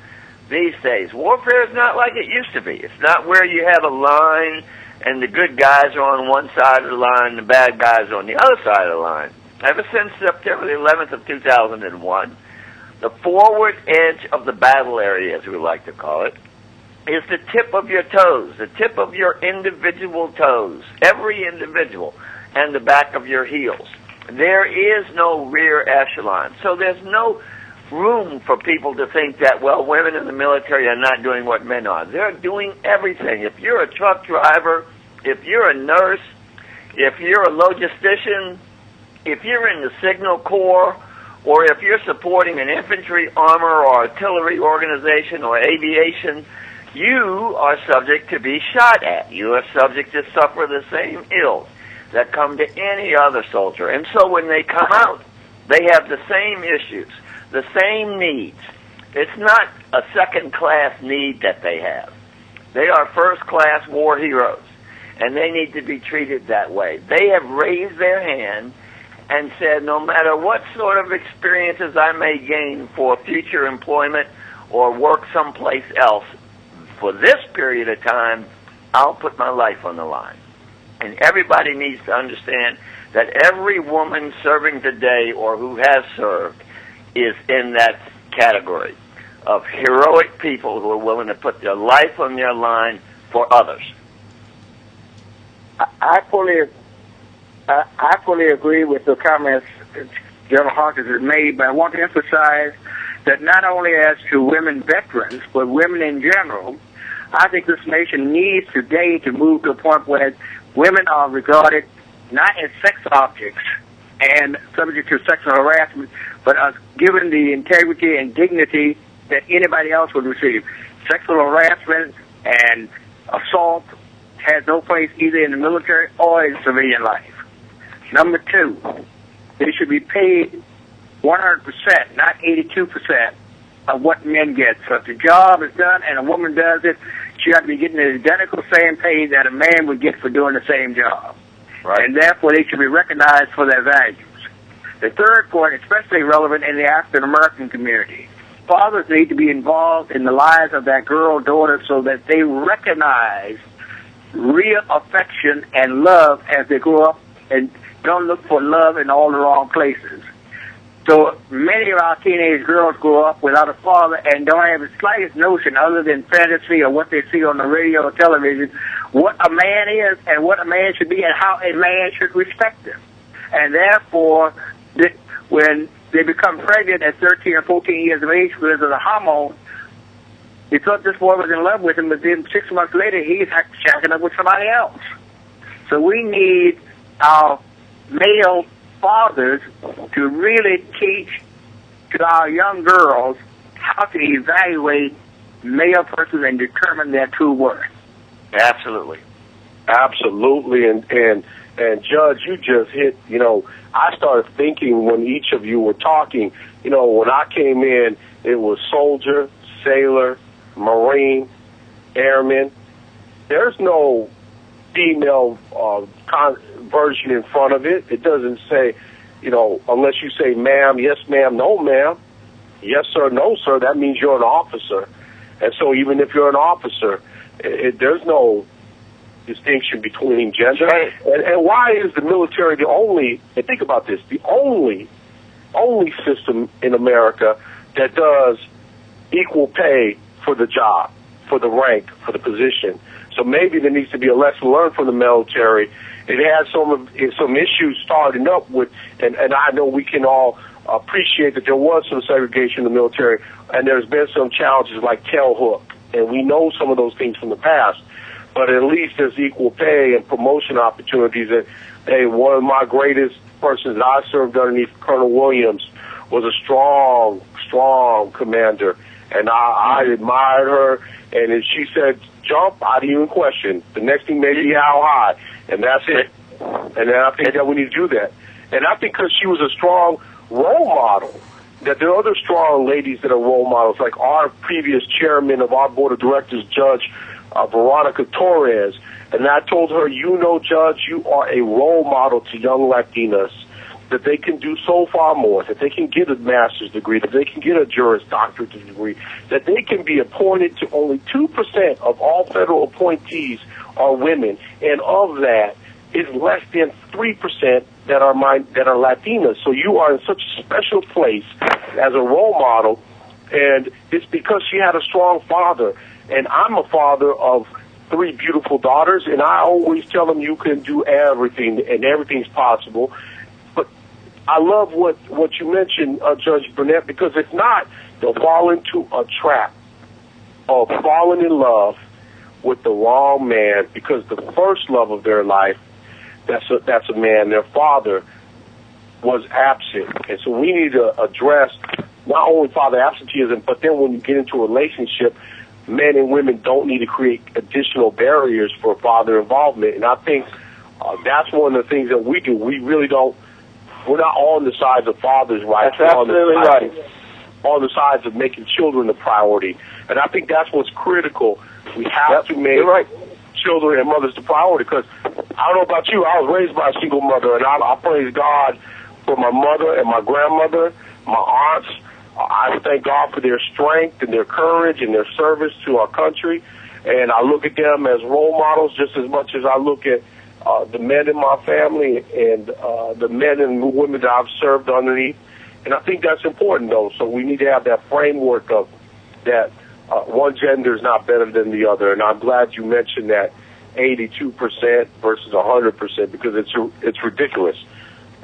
these days. Warfare is not like it used to be. It's not where you have a line and the good guys are on one side of the line and the bad guys are on the other side of the line. Ever since September the 11th of 2001, the forward edge of the battle area, as we like to call it, is the tip of your toes, the tip of your individual toes, every individual, and the back of your heels. There is no rear echelon. So there's no room for people to think that, well, women in the military are not doing what men are. They're doing everything. If you're a truck driver, if you're a nurse, if you're a logistician, if you're in the Signal Corps, or if you're supporting an infantry, armor, or artillery organization or aviation, you are subject to be shot at. You are subject to suffer the same ills that come to any other soldier. And so when they come out, they have the same issues, the same needs. It's not a second-class need that they have. They are first-class war heroes, and they need to be treated that way. They have raised their hand and said, no matter what sort of experiences I may gain for future employment or work someplace else, for this period of time, I'll put my life on the line. And everybody needs to understand that every woman serving today or who has served is in that category of heroic people who are willing to put their life on their line for others. I fully agree with the comments General Hawkins has made, but I want to emphasize that not only as to women veterans, but women in general, I think this nation needs today to move to a point where women are regarded not as sex objects and subject to sexual harassment, but as given the integrity and dignity that anybody else would receive. Sexual harassment and assault has no place either in the military or in civilian life. Number two, they should be paid 100%, not 82% of what men get. So if the job is done and a woman does it, she ought to be getting the identical same pay that a man would get for doing the same job. Right. And therefore they should be recognized for their values. The third point, especially relevant in the African American community, fathers need to be involved in the lives of their girl daughters so that they recognize real affection and love as they grow up and don't look for love in all the wrong places. So many of our teenage girls grow up without a father and don't have the slightest notion other than fantasy or what they see on the radio or television, what a man is and what a man should be and how a man should respect him. And therefore, when they become pregnant at 13 or 14 years of age because of the hormone, they thought this boy was in love with him, but then 6 months later, he's shacking up with somebody else. So we need our male fathers to really teach to our young girls how to evaluate male persons and determine their true worth. Absolutely. Absolutely. And Judge, you just hit, I started thinking when each of you were talking, when I came in, it was soldier, sailor, Marine, airman. There's no female version in front of it. It doesn't say, unless you say ma'am, yes ma'am, no ma'am, yes sir, no sir, that means you're an officer. And so even if you're an officer, there's no distinction between gender. Right. And why is the military the only, and think about this, the only system in America that does equal pay for the job, for the rank, for the position? So maybe there needs to be a lesson learned from the military. It has some issues starting up with, and I know we can all appreciate that there was some segregation in the military, and there's been some challenges like tailhook, and we know some of those things from the past. But at least there's equal pay and promotion opportunities. And hey, one of my greatest persons that I served underneath, Colonel Williams, was a strong commander, and I admired her. And if she said jump, I didn't even question. The next thing may be how high, and that's it. And then I think that we need to do that. And I think because she was a strong role model, that there are other strong ladies that are role models, like our previous chairman of our board of directors, Judge Veronica Torres. And I told her, Judge, you are a role model to young Latinas, that they can do so far more, that they can get a master's degree, that they can get a Juris Doctorate degree, that they can be appointed to only 2% of all federal appointees are women, and of that is less than 3% that are Latinas. So you are in such a special place as a role model, and it's because she had a strong father. And I'm a father of 3 beautiful daughters, and I always tell them you can do everything, and everything's possible. But I love what you mentioned, Judge Burnett, because if not, they'll fall into a trap of falling in love with the wrong man, because the first love of their life, that's a man, their father, was absent. And so we need to address not only father absenteeism, but then when you get into a relationship, men and women don't need to create additional barriers for father involvement. And I think that's one of the things that we do. We really don't, we're not on the sides of fathers' rights. That's absolutely right. On the sides of making children a priority. And I think that's what's critical. We have to make children and mothers the priority, because I don't know about you, I was raised by a single mother, and I praise God for my mother and my grandmother, my aunts. I thank God for their strength and their courage and their service to our country. And I look at them as role models just as much as I look at the men in my family and the men and women that I've served underneath. And I think that's important, though. So we need to have that framework of that one gender is not better than the other. And I'm glad you mentioned that 82% versus 100%, because it's ridiculous.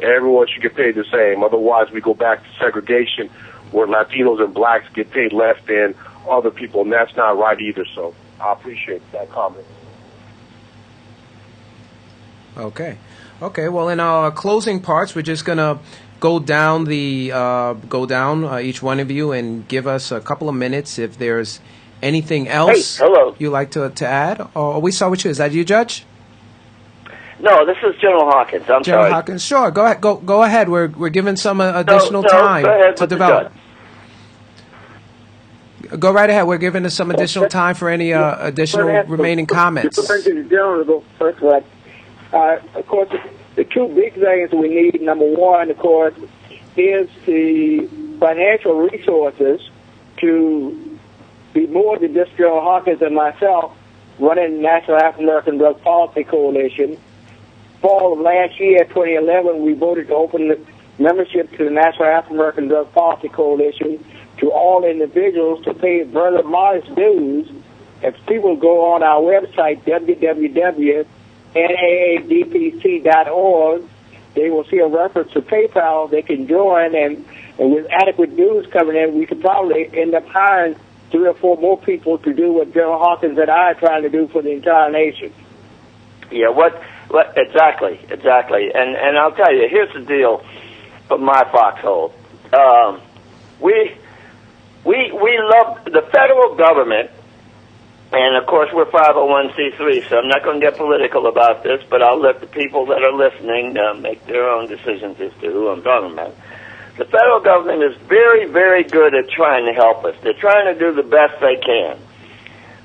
Everyone should get paid the same. Otherwise, we go back to segregation, where Latinos and blacks get paid less than other people, and that's not right either. So I appreciate that comment. Okay. Well, in our closing parts, we're just gonna go down each one of you and give us a couple of minutes if there's anything else you'd like to add. Or we start with you. Is that you, Judge? No, this is General Hawkins. I'm General sorry. Hawkins, sure. Go ahead. Go ahead. We're given some additional time go ahead to with develop. Go right ahead. We're giving us some additional time for any additional remaining comments. The general to go first. Of course, the two big things we need, number one, of course, is the financial resources to be more than just General Hawkins and myself running the National African American Drug Policy Coalition. Fall of last year, 2011, we voted to open the membership to the National African American Drug Policy Coalition to all individuals to pay rather modest dues. If people go on our website, www.naadpc.org, they will see a reference to PayPal. They can join, and with adequate dues coming in, we could probably end up hiring 3 or 4 more people to do what General Hawkins and I are trying to do for the entire nation. Yeah, exactly. And I'll tell you, here's the deal from my foxhole. We love the federal government, and of course we're 501c3, so I'm not going to get political about this, but I'll let the people that are listening make their own decisions as to who I'm talking about. The federal government is very, very good at trying to help us. They're trying to do the best they can.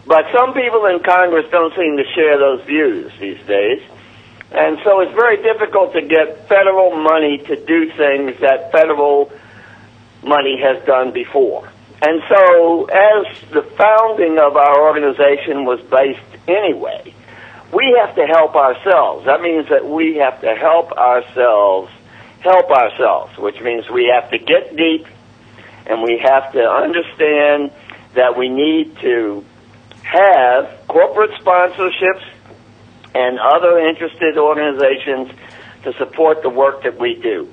But some people in Congress don't seem to share those views these days. And so it's very difficult to get federal money to do things that federal money has done before. And so as the founding of our organization was based anyway, we have to help ourselves. That means that we have to help ourselves, which means we have to get deep and we have to understand that we need to have corporate sponsorships and other interested organizations to support the work that we do.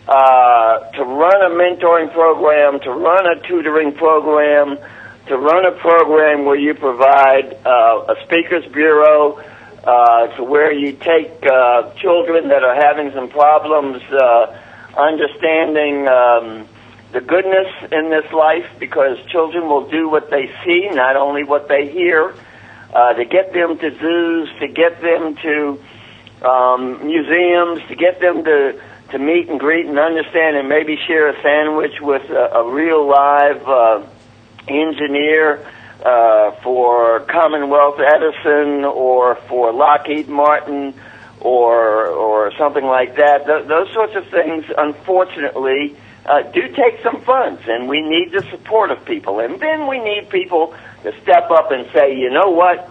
To run a mentoring program, to run a tutoring program, to run a program where you provide a speakers bureau, to where you take children that are having some problems understanding the goodness in this life, because children will do what they see, not only what they hear, to get them to zoos, to get them to museums, to get them to meet and greet and understand and maybe share a sandwich with a real live engineer for Commonwealth Edison or for Lockheed Martin or something like that. Those sorts of things, unfortunately, do take some funds, and we need the support of people. And then we need people to step up and say, you know what,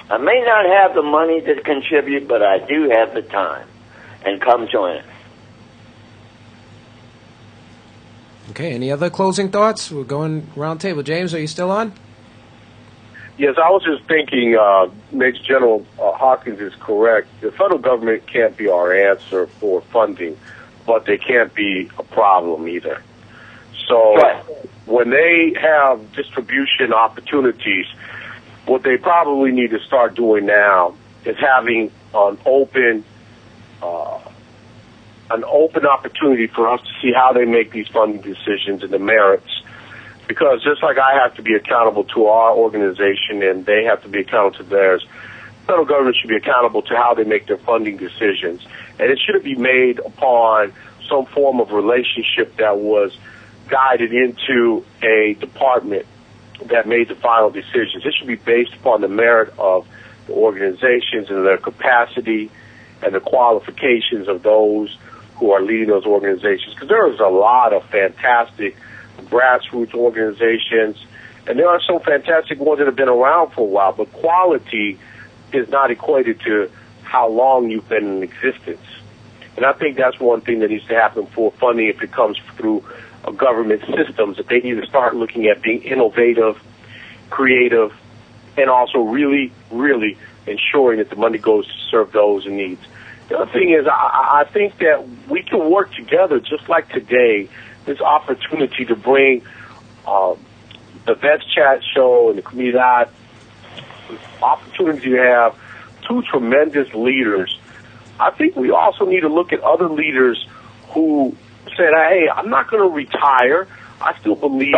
I may not have the money to contribute, but I do have the time, and come join us. Okay, any other closing thoughts? We're going round table. James, are you still on? Yes, I was just thinking, Major General Hawkins is correct. The federal government can't be our answer for funding, but they can't be a problem either. So when they have distribution opportunities, what they probably need to start doing now is having an open opportunity for us to see how they make these funding decisions and the merits. Because just like I have to be accountable to our organization and they have to be accountable to theirs, the federal government should be accountable to how they make their funding decisions. And it should be made upon some form of relationship that was guided into a department that made the final decisions. It should be based upon the merit of the organizations and their capacity and the qualifications of those who are leading those organizations. Because there is a lot of fantastic grassroots organizations, and there are some fantastic ones that have been around for a while, but quality is not equated to how long you've been in existence. And I think that's one thing that needs to happen for funding if it comes through government systems, that they need to start looking at being innovative, creative, and also really, really ensuring that the money goes to serve those in need. The other thing is I think that we can work together just like today this opportunity to bring the Vets Chat Show and the Comunidad, opportunity to have two tremendous leaders. I think we also need to look at other leaders who said, hey, I'm not going to retire. I still believe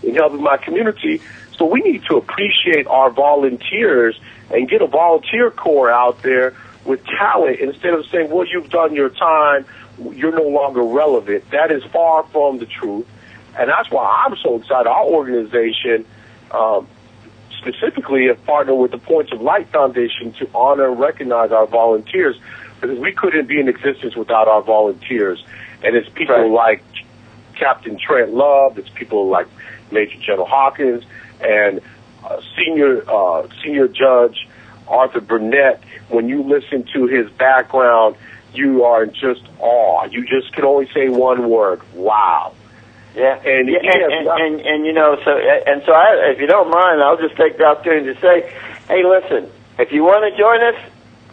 in helping my community. So we need to appreciate our volunteers and get a volunteer corps out there with talent instead of saying, well, you've done your time, you're no longer relevant. That is far from the truth. And that's why I'm so excited. Our organization specifically have partnered with the Points of Light Foundation to honor and recognize our volunteers, because we couldn't be in existence without our volunteers. And it's people like Captain Trent Love, it's people like Major General Hawkins, and senior Judge Arthur Burnett. When you listen to his background, you are in just awe. You just can only say one word: wow. Yeah, and you know, so if you don't mind, I'll just take the opportunity to say, hey, listen, if you want to join us,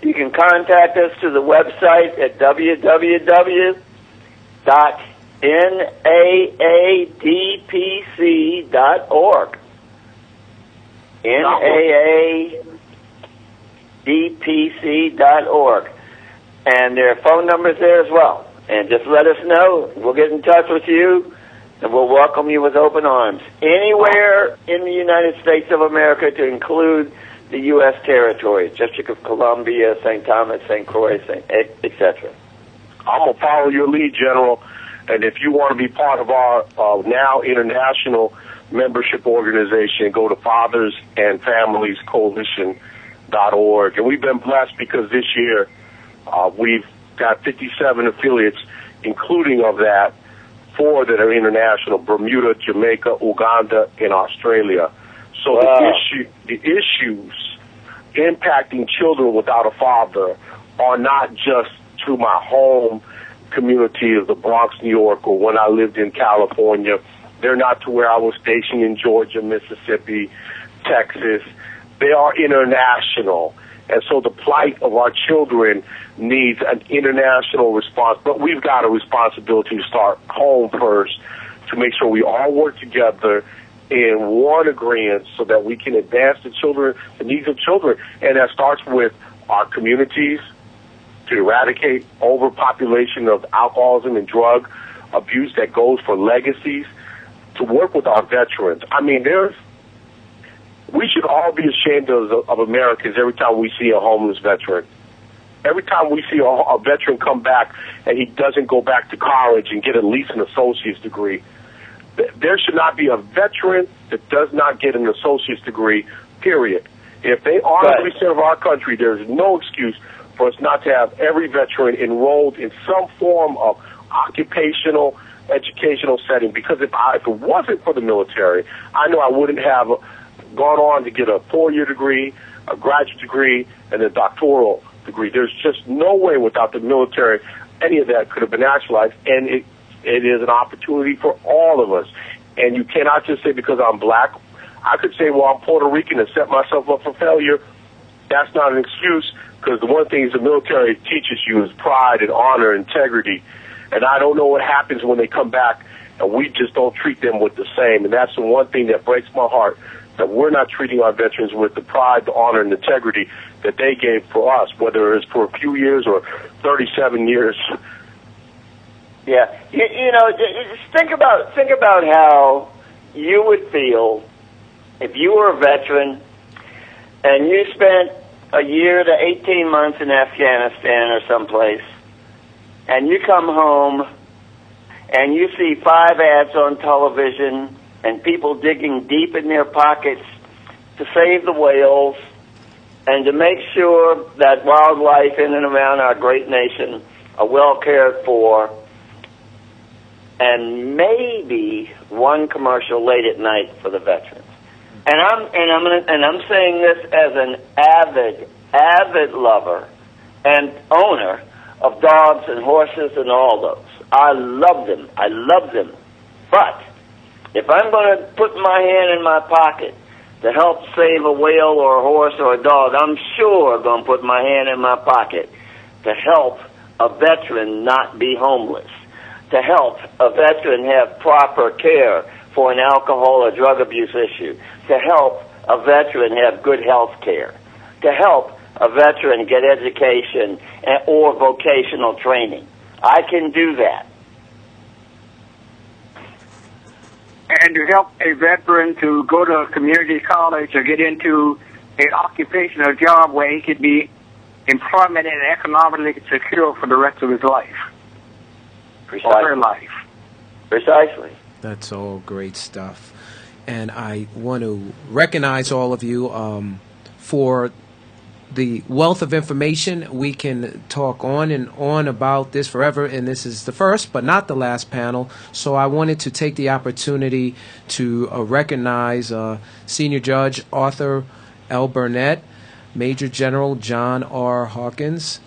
you can contact us to the website at www.naadpc.org. naadpc.org. And there are phone numbers there as well. And just let us know. We'll get in touch with you, and we'll welcome you with open arms. Anywhere in the United States of America, to include the U.S. territories, District of Columbia, St. Thomas, St. Croix, etc. I'm going to follow your lead, General. And if you want to be part of our now international membership organization, go to fathersandfamiliescoalition.org. And we've been blessed because this year we've got 57 affiliates, including of that 4 that are international: Bermuda, Jamaica, Uganda, and Australia. So the issues impacting children without a father are not just to my home community of the Bronx, New York, or when I lived in California. They're not to where I was stationed in Georgia, Mississippi, Texas. They are international. And so the plight of our children needs an international response. But we've got a responsibility to start home first, to make sure we all work together in one agreement so that we can advance the needs of children. And that starts with our communities, to eradicate overpopulation of alcoholism and drug abuse that goes for legacies, to work with our veterans. I mean, we should all be ashamed of Americans every time we see a homeless veteran. Every time we see a veteran come back and he doesn't go back to college and get at least an associate's degree. There should not be a veteran that does not get an associate's degree, period. If they are 100% of our country, there's no excuse for us not to have every veteran enrolled in some form of occupational, educational setting. Because if it wasn't for the military, I know I wouldn't have gone on to get a 4-year degree, a graduate degree, and a doctoral degree. There's just no way without the military any of that could have been actualized, and it is an opportunity for all of us. And you cannot just say because I'm black. I could say, well, I'm Puerto Rican and set myself up for failure. That's not an excuse, because the one thing the military teaches you is pride and honor, integrity. And I don't know what happens when they come back and we just don't treat them with the same. And that's the one thing that breaks my heart, that we're not treating our veterans with the pride, the honor, and integrity that they gave for us, whether it's for a few years or 37 years. Yeah, you know, just think about how you would feel if you were a veteran and you spent a year to 18 months in Afghanistan or someplace, and you come home and you see 5 ads on television and people digging deep in their pockets to save the whales and to make sure that wildlife in and around our great nation are well cared for, and maybe one commercial late at night for the veterans. And I'm saying this as an avid lover and owner of dogs and horses and all those. I love them. But if I'm going to put my hand in my pocket to help save a whale or a horse or a dog, I'm sure going to put my hand in my pocket to help a veteran not be homeless. to help a veteran have proper care for an alcohol or drug abuse issue, to help a veteran have good health care, to help a veteran get education or vocational training. I can do that. And to help a veteran to go to a community college or get into an occupational job where he could be employment and economically secure for the rest of his life. Precisely. Or her life. Precisely. That's all great stuff. And I want to recognize all of you for the wealth of information. We can talk on and on about this forever, and this is the first but not the last panel. So I wanted to take the opportunity to recognize Senior Judge Arthur L. Burnett, Major General John R. Hawkins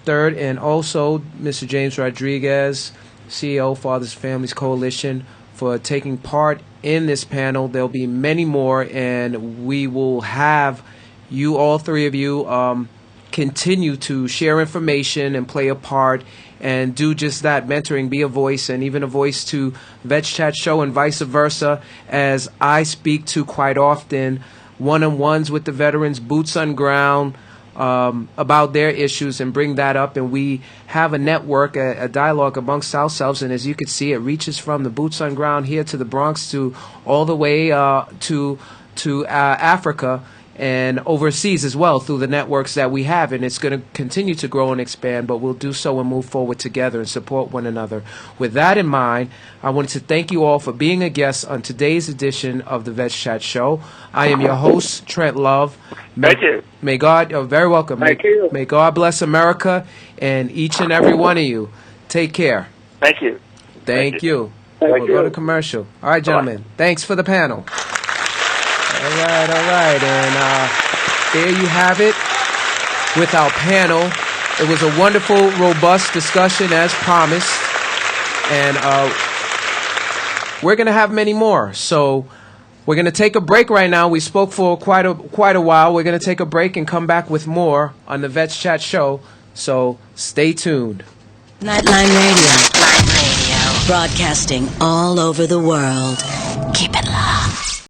III, and also Mr. James Rodriguez, CEO, Fathers and Families Coalition, for taking part in this panel. There'll be many more, and we will have you, all three of you, continue to share information and play a part and do just that, mentoring, be a voice, and even a voice to vetschatshow and vice versa, as I speak to quite often one-on-ones with the veterans, boots on ground, about their issues, and bring that up. And we have a network, a dialogue amongst ourselves, and as you can see, it reaches from the boots on ground here to the Bronx to all the way to Africa and overseas as well through the networks that we have. And it's going to continue to grow and expand, but we'll do so and move forward together and support one another. With that in mind, I wanted to thank you all for being a guest on today's edition of the Vets Chat Show. I am your host, Trent Love. Thank you. May God, you're very welcome. Thank you. May God bless America and each and every one of you. Take care. Thank you. Thank you. Thank We'll you. go to commercial. All right, gentlemen. Thanks for the panel. All right. And there you have it with our panel. It was a wonderful, robust discussion as promised. And we're going to have many more. So we're going to take a break right now. We spoke for quite a while. We're going to take a break and come back with more on the Vets Chat Show. So stay tuned. Nightline Radio. Broadcasting all over the world. Keep it